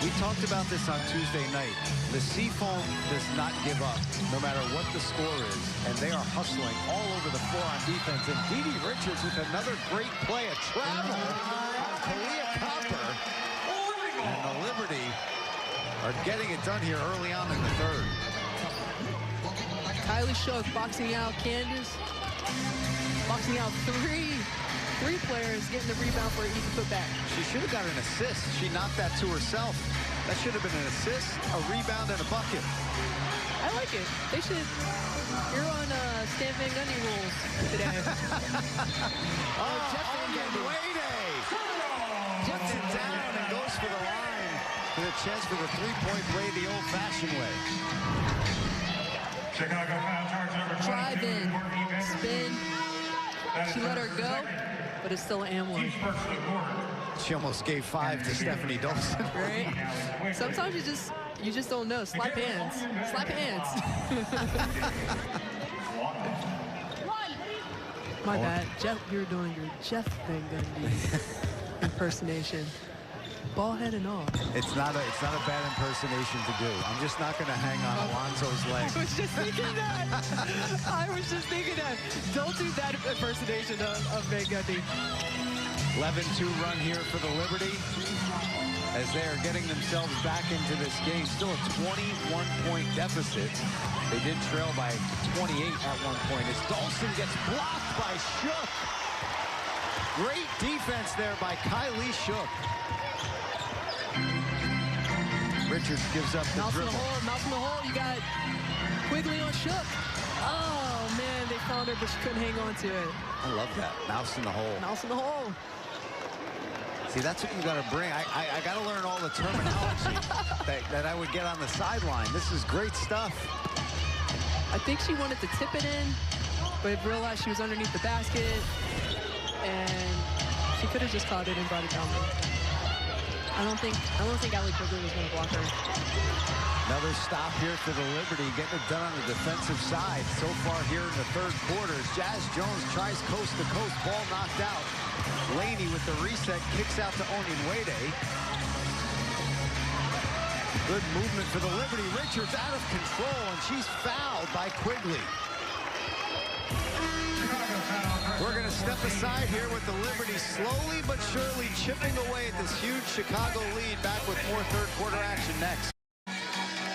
We talked about this on Tuesday night. The Seafoam does not give up, no matter what the score is, and they are hustling all over the floor on defense. And Dee Dee Richards with another great play, a travel on Kalia Copper. And the Liberty are getting it done here early on in the 3rd. Kylie Shook boxing out Candace. Boxing out three players, getting the rebound for an easy putback. She should have got an assist. She knocked that to herself. That should have been an assist, a rebound, and a bucket. I like it. They should. You're on Stan Van Gundy rules today. Gets it down and goes for the line. With a chance for the three-point play the old-fashioned way. Chicago foul charge number 22. Drive in, spin. She let her go. but it's still an and 1. She almost gave 5 to Stephanie Dolson. Right? Sometimes you just don't know. Slap hands. Slap hands. My bad. Jeff, you're doing your Jeff Van Gundy impersonation. Ball head and all. It's not a bad impersonation to do. I'm just not going to hang on Alonzo's leg. I was just thinking that. I was just thinking that. Don't do that impersonation of Van Gundy. 11-2 run here for the Liberty as they are getting themselves back into this game. Still a 21-point deficit. They did trail by 28 at one point as Dolson gets blocked by Shook. Great defense there by Kylie Shook. Richards gives up the dribble. Mouse in the hole. You got Quigley on Shook. Oh, man, they found her, but she couldn't hang on to it. I love that. Mouse in the hole. Mouse in the hole. See, that's what you got to bring. I got to learn all the terminology that I would get on the sideline. This is great stuff. I think she wanted to tip it in, but realized she was underneath the basket, and she could have just caught it and brought it down there. I don't think Allie Quigley was going to block her. Another stop here for the Liberty, getting it done on the defensive side. So far here in the third quarter, as Jazz Jones tries coast to coast, ball knocked out. Laney with the reset, kicks out to Onyenwede. Good movement for the Liberty. Richards out of control, and she's fouled by Quigley. We're going to step aside here with the Liberty slowly but surely chipping away at this huge Chicago lead. Back with more third quarter action next.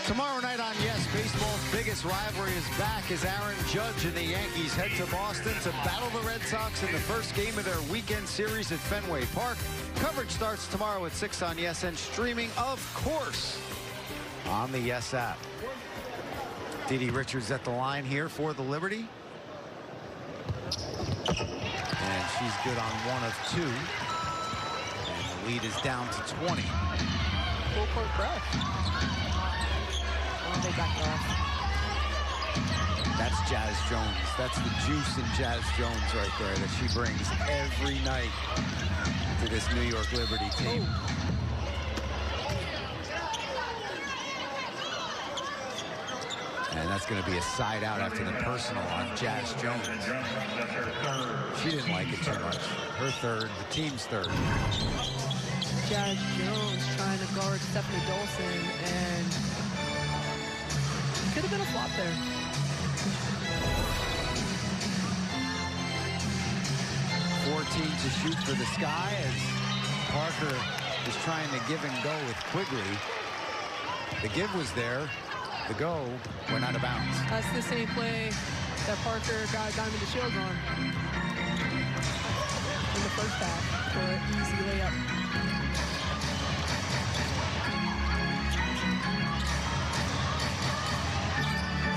Tomorrow night on Yes, baseball's biggest rivalry is back as Aaron Judge and the Yankees head to Boston to battle the Red Sox in the first game of their weekend series at Fenway Park. Coverage starts tomorrow at 6 on Yes and streaming, of course, on the Yes app. Didi Richards at the line here for the Liberty. And she's good on 1 of 2. And the lead is down to 20. Full court press. Oh, they backed off. That's Jazz Jones. That's the juice in Jazz Jones right there that she brings every night to this New York Liberty team. Oh. And that's going to be a side out after the personal on Jazz Jones. She didn't like it too much. Her third, the team's third. Jazz Jones trying to guard Stephanie Dolson, and could have been a flop there. To shoot for the Sky as Parker is trying to give and go with Quigley. The give was there. The go went out of bounds. That's the same play that Parker got Diamond the Shield on in the first half for an easy layup.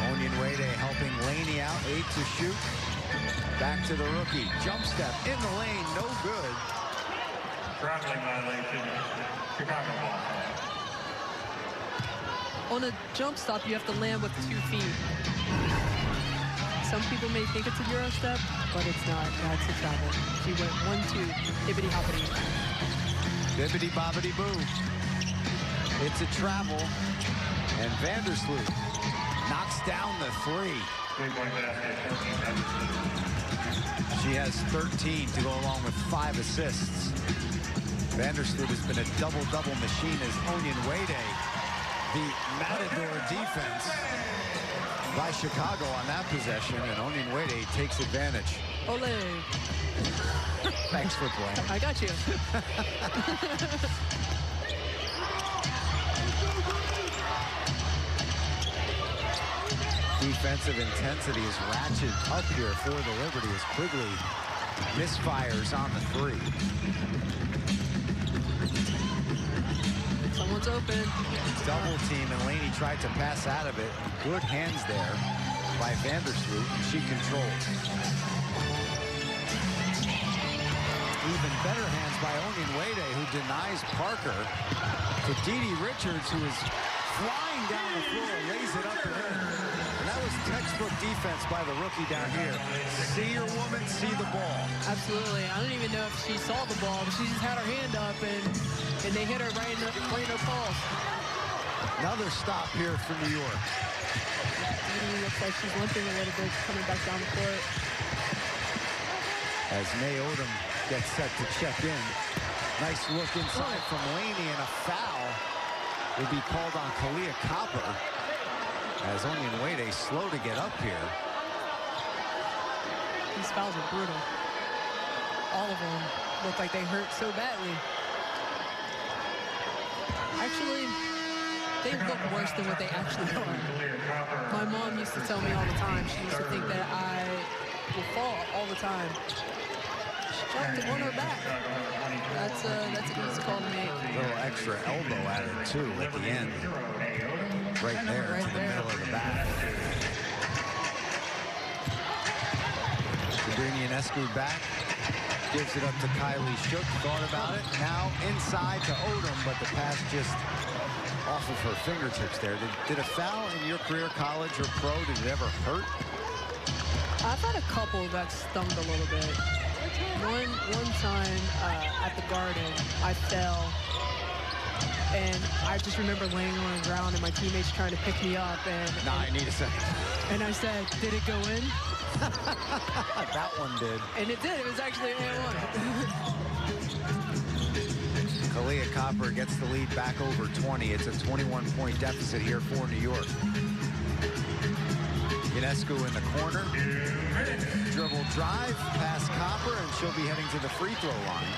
Onyenwede helping Laney out, 8 to shoot. Back to the rookie. Jump step in the lane, no good. Traveling violation, Chicago ball. On a jump stop, you have to land with 2 feet. Some people may think it's a Euro step, but it's not. That's a travel. She went 1-2, hibbity hoppity. Bibbity bobbity boo. It's a travel, and Vandersloot knocks down the 3. She has 13 to go along with 5 assists. Vandersloot has been a double-double machine as Onyenwede, the matador defense by Chicago on that possession, and Onyenwede takes advantage. Ole. Thanks for playing. I got you. Defensive intensity is ratcheted up here for the Liberty as Quigley misfires on the 3. Someone's open. Double team, and Laney tried to pass out of it. Good hands there by Vandersloot, and she controls. Even better hands by Onyenwede, who denies Parker to Didi Richards, who is flying down the floor, lays it up and in. And that was textbook textbook defense by the rookie down here. See your woman, see the ball. Absolutely. I don't even know if she saw the ball, but she just had her hand up, and they hit her right in her pulse. Another stop here for New York. Dee looks like she's limping a little bit, coming back down the court. As May Odom gets set to check in. Nice look inside from Laney, and a foul will be called on Kalia Copper. As Onion Wade slow to get up here. These fouls are brutal. All of them look like they hurt so badly. Actually, they look worse than what they actually are. My mom used to tell me all the time, she used to think that I will fall all the time. She jumped on her back. That's an easy call to make. A little extra elbow at it, too, at the end. Right there, right to the middle of the back. Sabrina back. Gives it up to Kylie Shook. Thought about it. Now inside to Odom, but the pass just off of her fingertips there. Did a foul in your career, college or pro, did it ever hurt? I've had a couple that stung a little bit. One time at the Garden, I fell, and I just remember laying on the ground and my teammates trying to pick me up. I need a second. And I said, did it go in? That one did. And it did. It was actually an and one. Kalia Copper gets the lead back over 20. It's a 21-point deficit here for New York. Ionescu in the corner. Dribble drive past Copper, and she'll be heading to the free throw line.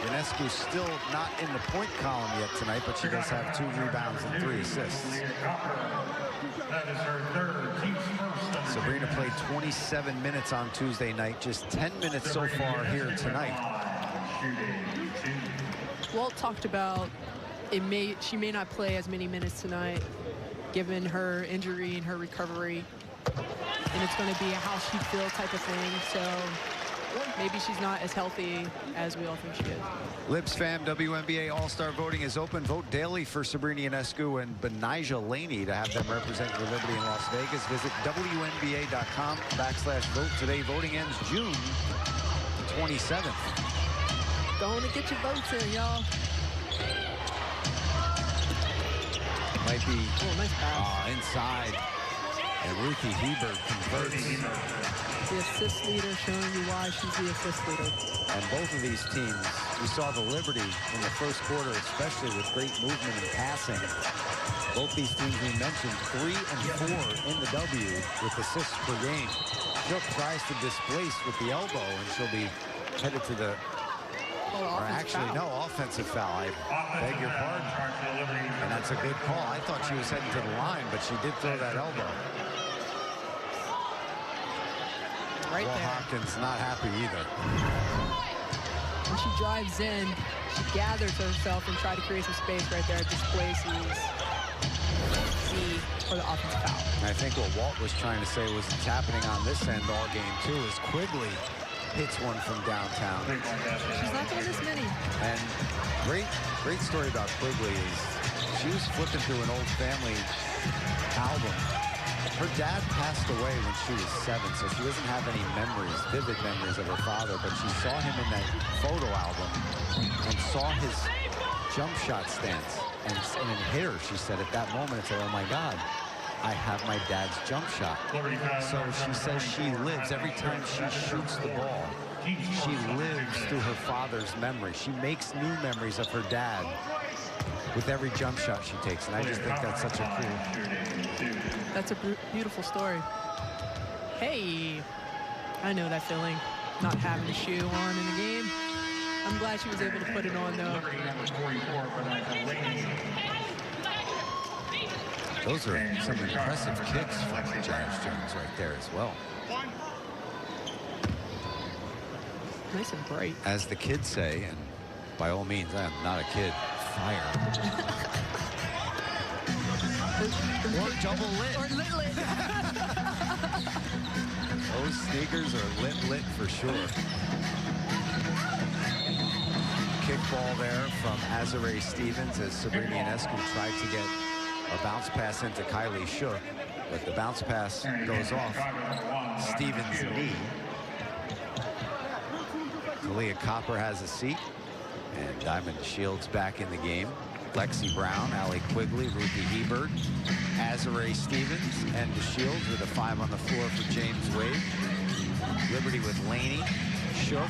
Ionescu still not in the point column yet tonight, but she does have 2 rebounds and 3 assists. That is her third, team's first. Sabrina played 27 minutes on Tuesday night, just 10 minutes so far here tonight. Walt talked about she may not play as many minutes tonight, given her injury and her recovery. And it's going to be a how she feel type of thing. So maybe she's not as healthy as we all think she is. Libs fam, WNBA All-Star voting is open. Vote daily for Sabrina Ionescu and Benijah Laney to have them represent your Liberty in Las Vegas. Visit WNBA.com/vote today. Voting ends June 27th. Going to get your votes in, y'all. Might be nice pass. Inside. And Ruthie Hebert converts. The assist leader, showing you why she's the assist leader. And both of these teams, we saw the Liberty in the first quarter, especially with great movement and passing. Both these teams we mentioned 3 and 4 in the W with assists per game. Shook tries to displace with the elbow, and she'll be headed to the offensive foul. I beg your pardon. And that's a good call. I thought she was heading to the line, but she did throw that elbow. Right Well, there. Hopkins not happy either. When she drives in, she gathers herself and tries to create some space right there. Displaces Z for the offensive foul. And I think what Walt was trying to say was it's happening on this end all game too, as Quigley hits one from downtown. She's not doing this many. And great story about Quigley is she was flipping through an old family album. Her dad passed away when she was 7, so she doesn't have any memories, vivid memories of her father, but she saw him in that photo album and saw his jump shot stance. And it hit her, she said, at that moment, and said, oh my God, I have my dad's jump shot. So she says she lives, every time she shoots the ball, she lives through her father's memory. She makes new memories of her dad with every jump shot she takes, and I just think that's such a cool... That's a beautiful story. Hey, I know that feeling, not having a shoe on in the game. I'm glad she was able to put it on, though. Those are some impressive kicks from Jazz Jones right there as well. Nice and bright. As the kids say, and by all means, I am not a kid, fire. Or double lit. Or lit. Those sneakers are lit for sure. Kickball there from Azare Stevens as Sabrina Ionescu tried to get a bounce pass into Kylie Shook. but the bounce pass goes off Stevens' knee. Kalia Copper has a seat, and Diamond Shields back in the game. Lexi Brown, Allie Quigley, Ruthie Hebert, Azare Stevens, and DeShields with a 5 on the floor for James Wade. Liberty with Laney, Shook,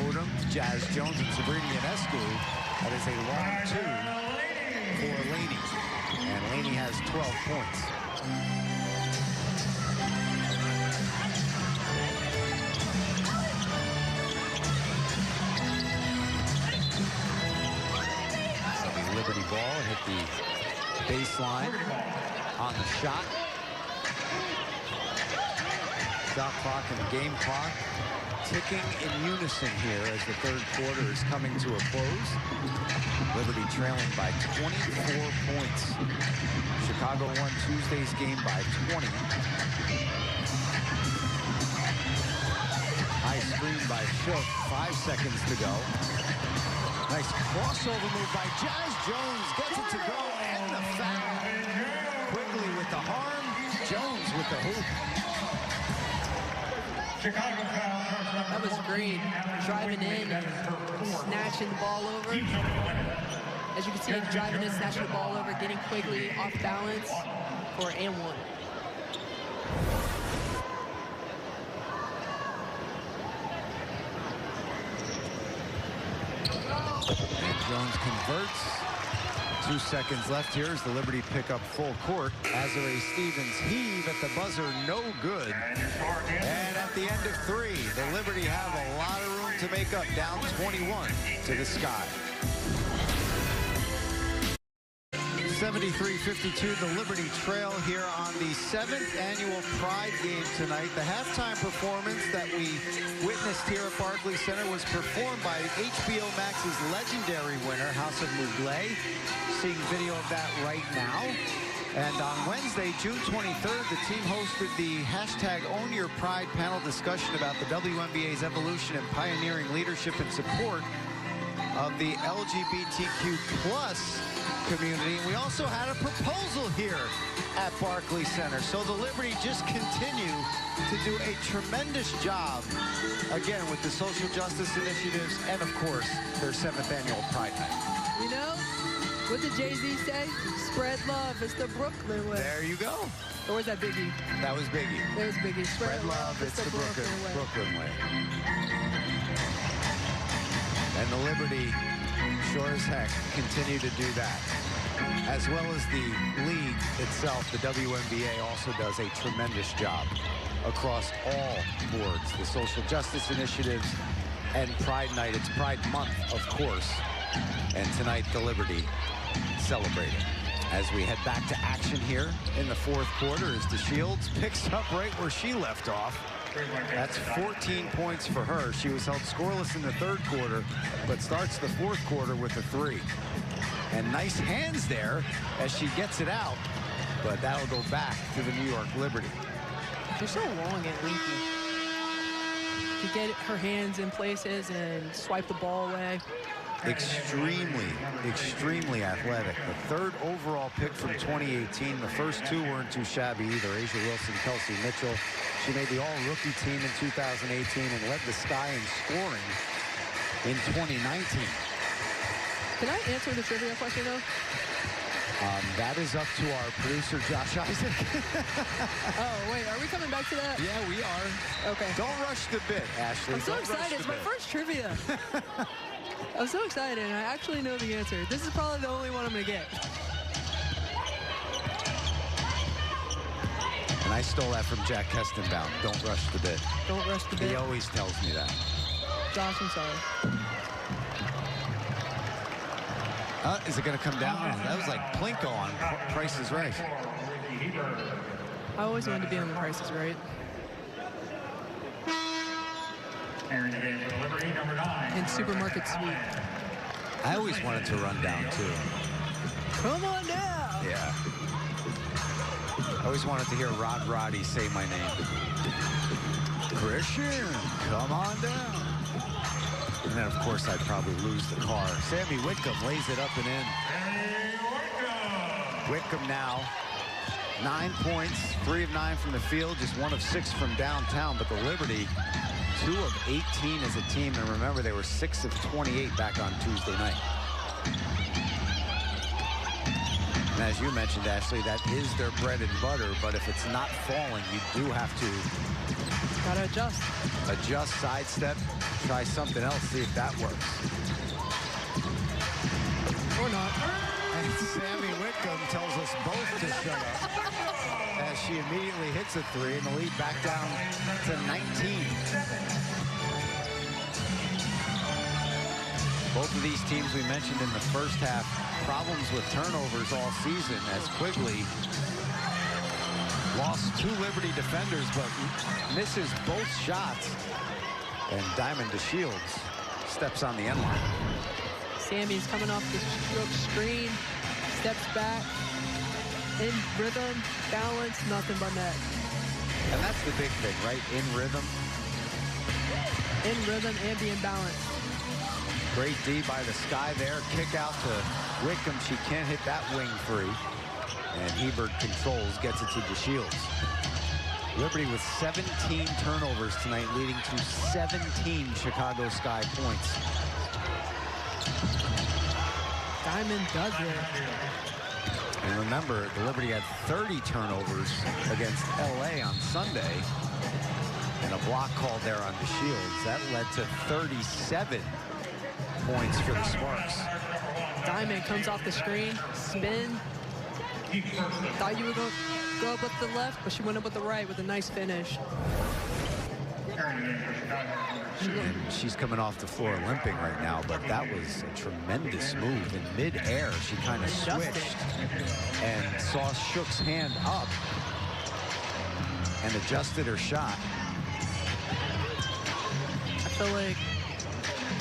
Odom, Jazz Jones, and Sabrina Ionescu. That is a long 2 for Laney. And Laney has 12 points. Liberty ball hit the baseline on the shot. Shot clock and the game clock ticking in unison here as the third quarter is coming to a close. Liberty trailing by 24 points. Chicago won Tuesday's game by 20. High screen by Shook, 5 seconds to go. Nice crossover move by Jazz Jones, gets it to go, and the foul. Quigley with the harm, Jones with the hoop. That was great. Driving in, snatching the ball over. As you can see, driving in, snatching the ball over, getting Quigley off balance for and one. And Jones converts. 2 seconds left here as the Liberty pick up full court. Azare Stevens heave at the buzzer, no good. And at the end of 3, the Liberty have a lot of room to make up, down 21 to the Sky. 73-52, the Liberty trail here on the 7th annual Pride game tonight. The halftime performance that we witnessed here at Barclays Center was performed by HBO Max's legendary winner, House of Mugler. Seeing video of that right now. And on Wednesday, June 23rd, the team hosted the hashtag Own Your Pride panel discussion about the WNBA's evolution and pioneering leadership and support of the LGBTQ+ community. And we also had a proposal here at Barclays Center. So the Liberty just continue to do a tremendous job, again, with the social justice initiatives and, of course, their 7th annual Pride Night. You know, what did Jay-Z say? Spread love. It's the Brooklyn way. There you go. Or was that Biggie? That was Biggie. That was Biggie. Spread love. It's the Brooklyn way. And the Liberty, sure as heck, continue to do that. As well as the league itself, the WNBA also does a tremendous job across all boards. The social justice initiatives and Pride Night. It's Pride Month, of course. And tonight, the Liberty celebrating. As we head back to action here in the 4th quarter as DeShields picks up right where she left off. That's 14 points for her. She was held scoreless in the 3rd quarter, but starts the 4th quarter with a 3. And nice hands there as she gets it out, but that'll go back to the New York Liberty. They're so long and leaky. To get her hands in places and swipe the ball away. Extremely, extremely athletic. The 3rd overall pick from 2018. The first 2 weren't too shabby either. Asia Wilson, Kelsey Mitchell. She made the all-rookie team in 2018 and led the Sky in scoring in 2019. Can I answer the trivia question, though? That is up to our producer, Josh Isaac. Oh, wait, are we coming back to that? Yeah, we are. Okay. Don't rush the bit, Ashley. I'm so excited. It's my first trivia. I'm so excited, and I actually know the answer. This is probably the only one I'm going to get. And I stole that from Jack Kestenbaum. Don't rush the bit. Don't rush the bit. He always tells me that. Josh, I'm sorry. Is it going to come down? That was like Plinko on Price is Right. I always wanted to be on The Price is Right. And Supermarket Sweep. I always wanted to run down, too. Come on down! Yeah. I always wanted to hear Rod Roddy say my name. Christian, come on down. And then, of course, I'd probably lose the car. Sammy Whitcomb lays it up and in. Whitcomb now 9 points, 3 of 9 from the field, just 1 of 6 from downtown. But the Liberty, 2 of 18 as a team. And remember, they were 6 of 28 back on Tuesday night. And as you mentioned, Ashley, that is their bread and butter. But if it's not falling, you do have to Gotta adjust. Adjust, sidestep, try something else, see if that works. Or not. And Sammy Whitcomb tells us both to shut up as she immediately hits a 3 and the lead back down to 19. Both of these teams we mentioned in the first half, problems with turnovers all season as Quigley lost 2 Liberty defenders, but misses both shots. And Diamond DeShields steps on the end line. Sammy's coming off the stroke screen, steps back, in rhythm, balance, nothing but net. And that's the big thing, right? In rhythm. In rhythm and being balanced. Great D by the Sky there. Kick out to Whitcomb. She can't hit that wing free. And Hebert controls, gets it to DeShields. Liberty with 17 turnovers tonight, leading to 17 Chicago Sky points. Diamond does it. And remember, the Liberty had 30 turnovers against LA on Sunday. And a block called there on DeShields. That led to 37 points for the Sparks. Diamond comes off the screen, spin. Thought you were going to go up with the left, but she went up with the right with a nice finish. And she's coming off the floor limping right now, but that was a tremendous move. In mid-air, she kind of switched and saw Shook's hand up and adjusted her shot. I feel like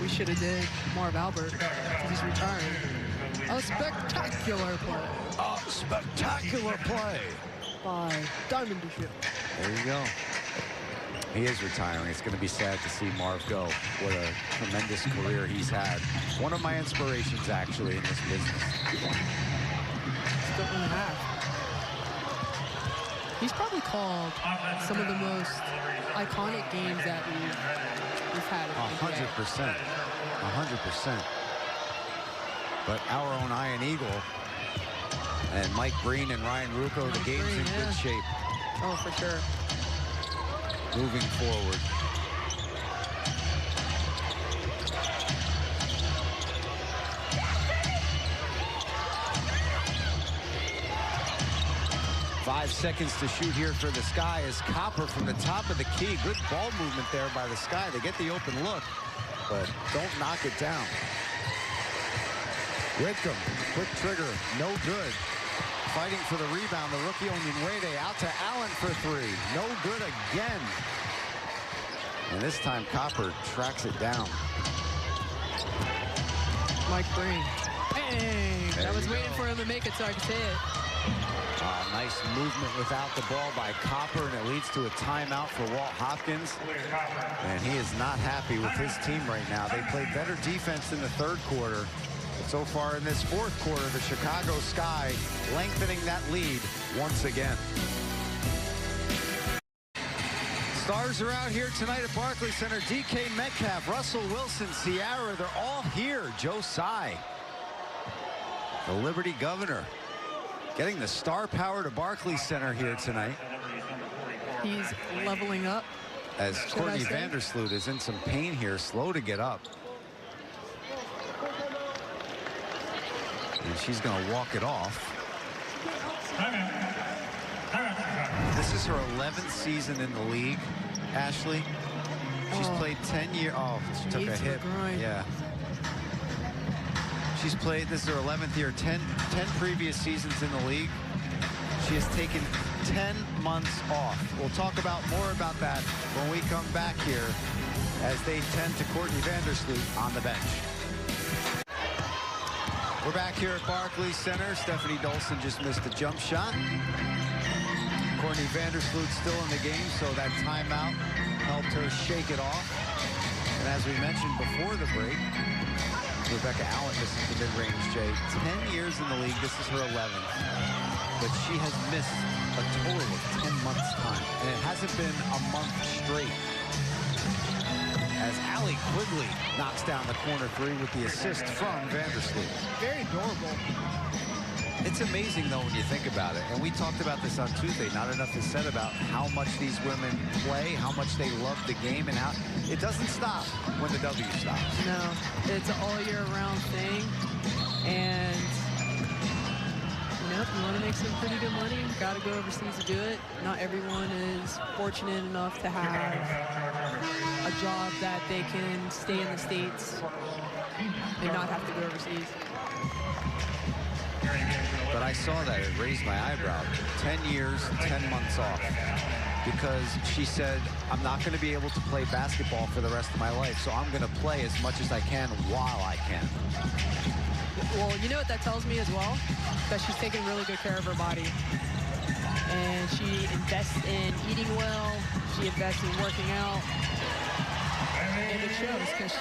we should have did Marv Albert because he's retiring. A spectacular play. A spectacular play by Diamond DeShields. There you go. He is retiring. It's going to be sad to see Marv go. What a tremendous career he's had. One of my inspirations, actually, in this business. Still in half. He's probably called some of the most iconic games that we've had. 100%. 100%. But our own Iron Eagle and Mike Breen and Ryan Rucco, the game's in good shape. Oh, for sure. Moving forward. Five seconds to shoot here for the Sky as Copper from the top of the key. Good ball movement there by the Sky. They get the open look, but don't knock it down. Whitcomb, quick trigger, no good. Fighting for the rebound, the rookie Onyenwede out to Allen for 3. No good again. And this time Copper tracks it down. Mike Breen. Bang! I was waiting for him to make it so I could say it. Nice movement without the ball by Copper, and it leads to a timeout for Walt Hopkins. And he is not happy with his team right now. They played better defense in the third quarter. But so far in this fourth quarter, the Chicago Sky lengthening that lead once again. Stars are out here tonight at Barclays Center. DK Metcalf, Russell Wilson, Ciara, they're all here. Joe Tsai, the Liberty governor, getting the star power to Barclays Center here tonight. He's leveling up. As Courtney Vandersloot is in some pain here, slow to get up. And she's going to walk it off. This is her 11th season in the league, Ashley. She's played 10 years. Oh, she took a hit. Yeah. She's played, this is her 11th year, 10 previous seasons in the league. She has taken 10 months off. We'll talk more about that when we come back here as they tend to Courtney Vandersloot on the bench. We're back here at Barclays Center. Stephanie Dolson just missed a jump shot. Courtney Vandersloot still in the game, so that timeout helped her shake it off. And as we mentioned before the break, Rebecca Allen misses the mid-range, Jay. 10 years in the league. This is her 11th. But she has missed a total of 10 months' time, and it hasn't been a month straight. As Allie Quigley knocks down the corner three with the assist from Vandersloot. Very adorable. It's amazing, though, when you think about it. And we talked about this on Tuesday. Not enough is said about how much these women play, how much they love the game, and how it doesn't stop when the W stops. No, it's an all-year-round thing. And, you know, if you want to make some pretty good money, you got to go overseas to do it. Not everyone is fortunate enough to have a job that they can stay in the States and not have to go overseas. But I saw that. It raised my eyebrow. 10 years, 10 months off. Because she said, I'm not going to be able to play basketball for the rest of my life, so I'm going to play as much as I can while I can. Well, you know what that tells me as well? That she's taking really good care of her body. And she invests in eating well. She invests in working out. And it shows because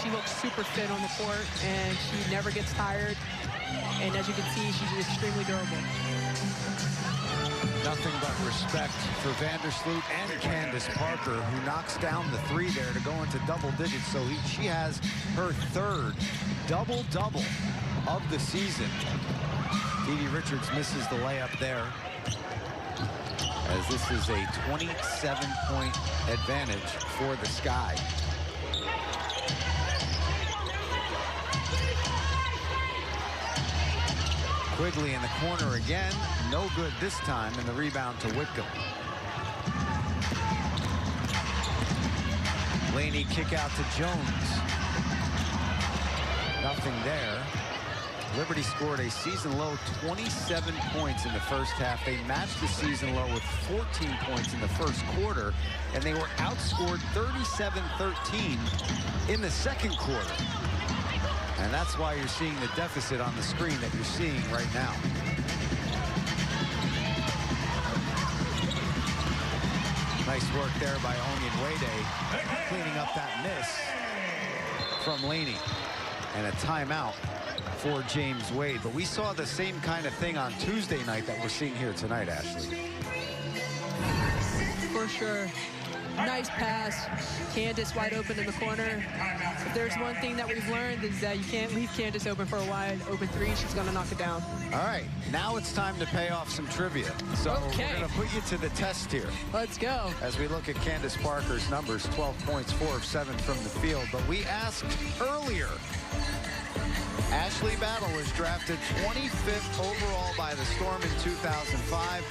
she looks super fit on the court, and she never gets tired. And as you can see, she's extremely durable. Nothing but respect for Vandersloot and Candace Parker, who knocks down the three there to go into double digits. So she has her third double-double of the season. Dee Richards misses the layup there, as this is a 27-point advantage for the Sky. Quigley in the corner again. No good this time, and the rebound to Whitcomb. Laney kick out to Jones. Nothing there. Liberty scored a season-low 27 points in the first half. They matched the season low with 14 points in the first quarter, and they were outscored 37-13 in the second quarter. And that's why you're seeing the deficit on the screen that you're seeing right now. Nice work there by Onyenwede, cleaning up that miss from Laney. And a timeout for James Wade. But we saw the same kind of thing on Tuesday night that we're seeing here tonight, Ashley. For sure. Nice pass. Candace wide open in the corner. If there's one thing that we've learned is that you can't leave Candace open for a wide open three. She's going to knock it down. All right. Now it's time to pay off some trivia. So we're going to put you to the test here. Let's go. As we look at Candace Parker's numbers, 12 points, 4 of 7 from the field. But we asked earlier, Ashley Battle was drafted 25th overall by the Storm in 2005.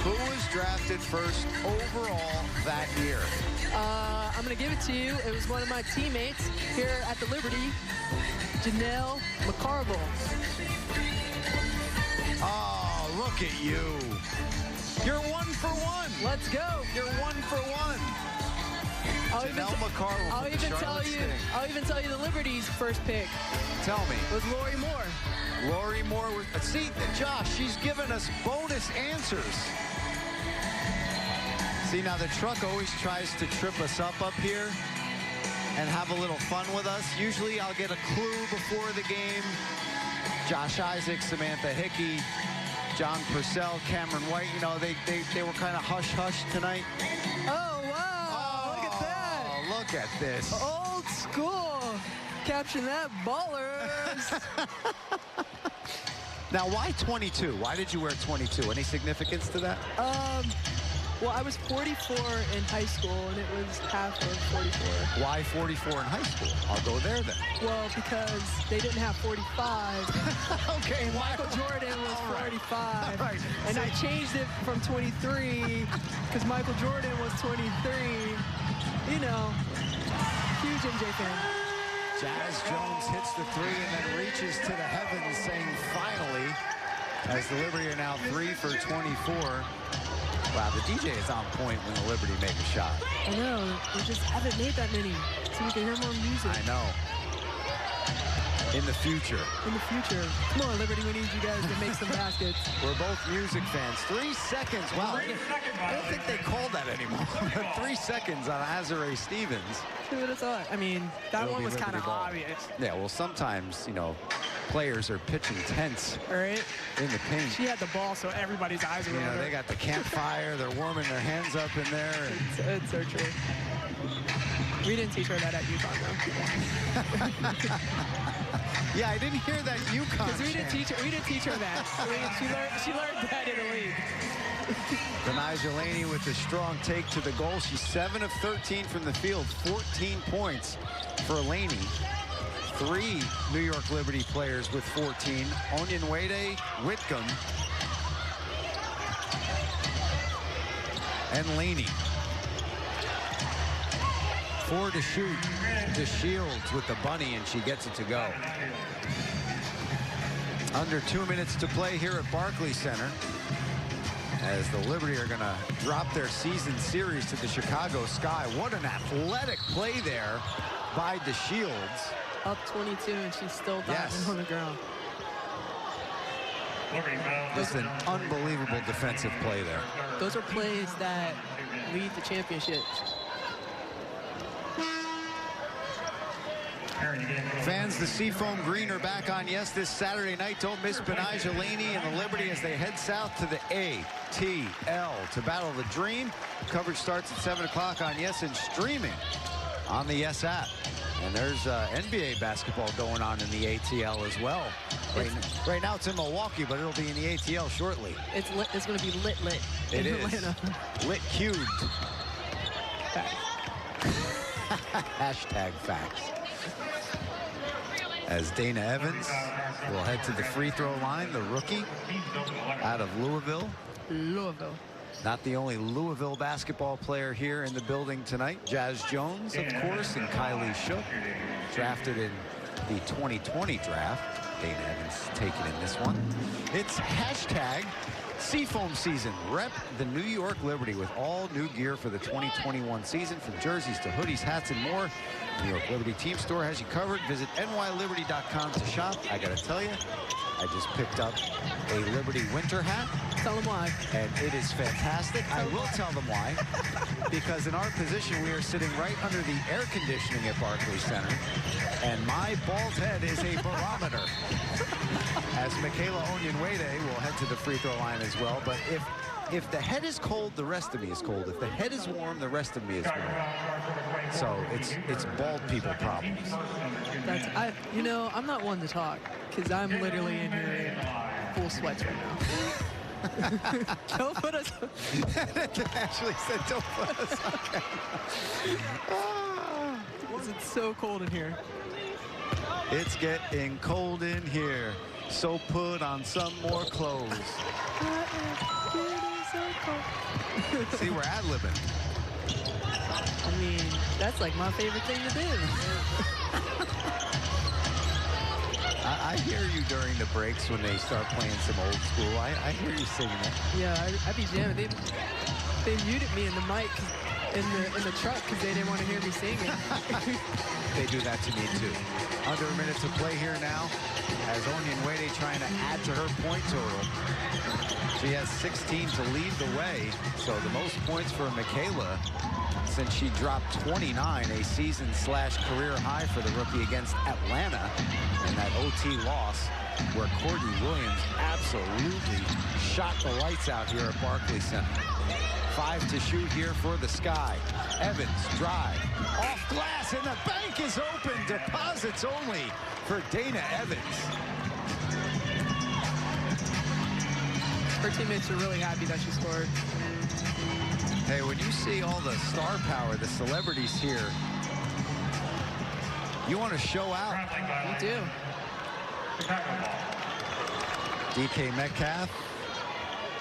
Who was drafted first overall that year? I'm going to give it to you. It was one of my teammates here at the Liberty, Janelle McCarville. Oh, look at you. You're 1 for 1. Let's go. You're 1 for 1. Janelle McCarville. I'll even tell you the Liberty's first pick. Tell me. Was Lori Moore. Lori Moore. See, Josh, she's given us bonus answers. See, now the truck always tries to trip us up here and have a little fun with us. Usually I'll get a clue before the game. Josh Isaac, Samantha Hickey, John Purcell, Cameron White, you know, they were kind of hush-hush tonight. Oh, wow. Look at that. Oh, look at this. Old school. Caption that, ballers. Now, why 22? Why did you wear 22? Any significance to that? Well, I was 44 in high school, and it was half of 44. Why 44 in high school? I'll go there then. Well, because they didn't have 45. Okay, Michael Jordan was 45. Right. And I changed it from 23 because Michael Jordan was 23. You know, huge MJ fan. Jazz Jones hits the three and then reaches to the heavens, saying finally, as the Liberty are now 3 for 24. Wow, the DJ is on point when the Liberty make a shot. I know. We just haven't made that many. So we can hear more music. I know. In the future. In the future. Come on, Liberty, we need you guys to make some baskets. We're both music fans. 3 seconds. Wow. I don't think they call that anymore. 3 seconds on Azare Stevens. Who would have thought? I mean, that one was kind of obvious. Yeah, well, sometimes, you know, players are pitching tense Right? in the paint. She had the ball, so everybody's eyes were You on know, her. they got the campfire. They're warming their hands up in there. It's so true. We didn't teach her that at UConn, though. Yeah, I didn't hear that UConn Because we didn't teach her that. She learned that in the league. Benijah Laney with the strong take to the goal. She's 7 of 13 from the field, 14 points for Laney. 3 New York Liberty players with 14. Onyenwere, Whitcomb, and Laney. 4 to shoot. To Shields with the bunny, and she gets it to go. Under 2 minutes to play here at Barclays Center, as the Liberty are going to drop their season series to the Chicago Sky. What an athletic play there by DeShields. Up 22, and she's still diving on the ground. Just an unbelievable defensive play there. Those are plays that lead to championships. Fans, the Seafoam Green are back on Yes this Saturday night. Don't miss Benijah Laney and the Liberty as they head south to the ATL to battle the Dream. Coverage starts at 7 o'clock on Yes and streaming on the Yes app. And there's NBA basketball going on in the ATL as well. Right now it's in Milwaukee, but it'll be in the ATL shortly. It's going to be lit It in is. Atlanta. Lit cubed. Hashtag facts. As Dana Evans will head to the free throw line, the rookie out of Louisville. Not the only Louisville basketball player here in the building tonight. Jazz Jones, of course, and Kylie Shook, drafted in the 2020 draft. Dana Evans taken in this one. It's hashtag Seafoam season. Rep the New York Liberty with all new gear for the 2021 season, from jerseys to hoodies, hats, and more. New York Liberty Team Store has you covered. Visit nyliberty.com to shop. I gotta tell you, I just picked up a Liberty winter hat. Tell them why. And it is fantastic. I will tell them why. Because in our position, we are sitting right under the air conditioning at Barclays Center. And my bald head is a barometer. As Michaela Onyenwere will head to the free throw line as well. But if the head is cold, the rest of me is cold. If the head is warm, the rest of me is warm. So it's bald people problems. I'm not one to talk, because I'm literally in here in full sweats right now. Don't put us. Actually said don't put us on camera. It's so cold in here. It's getting cold in here, so put on some more clothes. See, we're ad-libbing. I mean, that's like my favorite thing to do. I hear you during the breaks when they start playing some old school. I hear you singing it. Yeah, I'd be jamming. They muted me in the mic in the truck because they didn't want to hear me singing. They do that to me too. Under a minute to play here now, as Onyenwere trying to add to her point total. She has 16 to lead the way, so the most points for Michaela since she dropped 29, a season/career high for the rookie against Atlanta in that OT loss, where Courtney Williams absolutely shot the lights out here at Barclays Center. 5 to shoot here for the Sky. Evans drive off glass, and the bank is open. Deposits only for Dana Evans. Her teammates are really happy that she scored. Hey, when you see all the star power, the celebrities here, you want to show out. You do. DK Metcalf,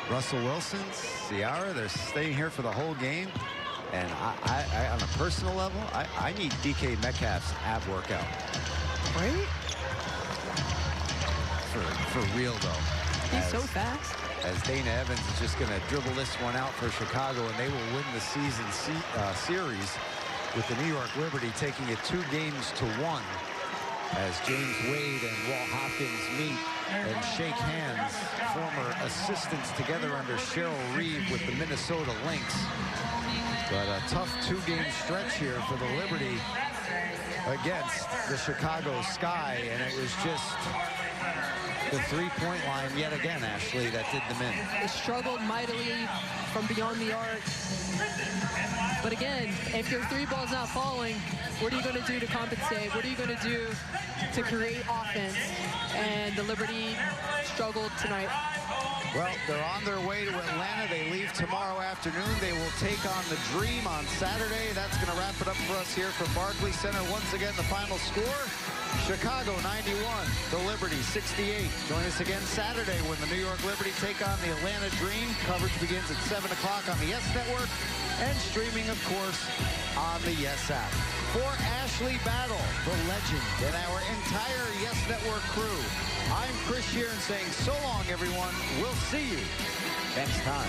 Russell Wilson, Ciara, they're staying here for the whole game. And I on a personal level, I need DK Metcalf's ab workout. Right? For real, though. He's so fast. As Dana Evans is just going to dribble this one out for Chicago, and they will win the season series with the New York Liberty taking it 2-1 as James Wade and Walt Hopkins meet and shake hands. Former assistants together under Cheryl Reeve with the Minnesota Lynx. But a tough 2-game stretch here for the Liberty against the Chicago Sky, and it was just the three-point line yet again, Ashley, that did them in. They struggled mightily from beyond the arc. But again, if your three ball's not falling, what are you going to do to compensate? What are you going to do to create offense? And the Liberty struggled tonight. Well, they're on their way to Atlanta. They leave tomorrow afternoon. They will take on the Dream on Saturday. That's going to wrap it up for us here from Barclays Center. Once again, the final score, Chicago 91, the Liberty 68. Join us again Saturday when the New York Liberty take on the Atlanta Dream. Coverage begins at 7 o'clock on the YES Network and streaming, of course, on the YES app. For Ashley Battle, the legend, and our entire YES Network crew, I'm Chris Sheeran saying so long, everyone. We'll see you next time.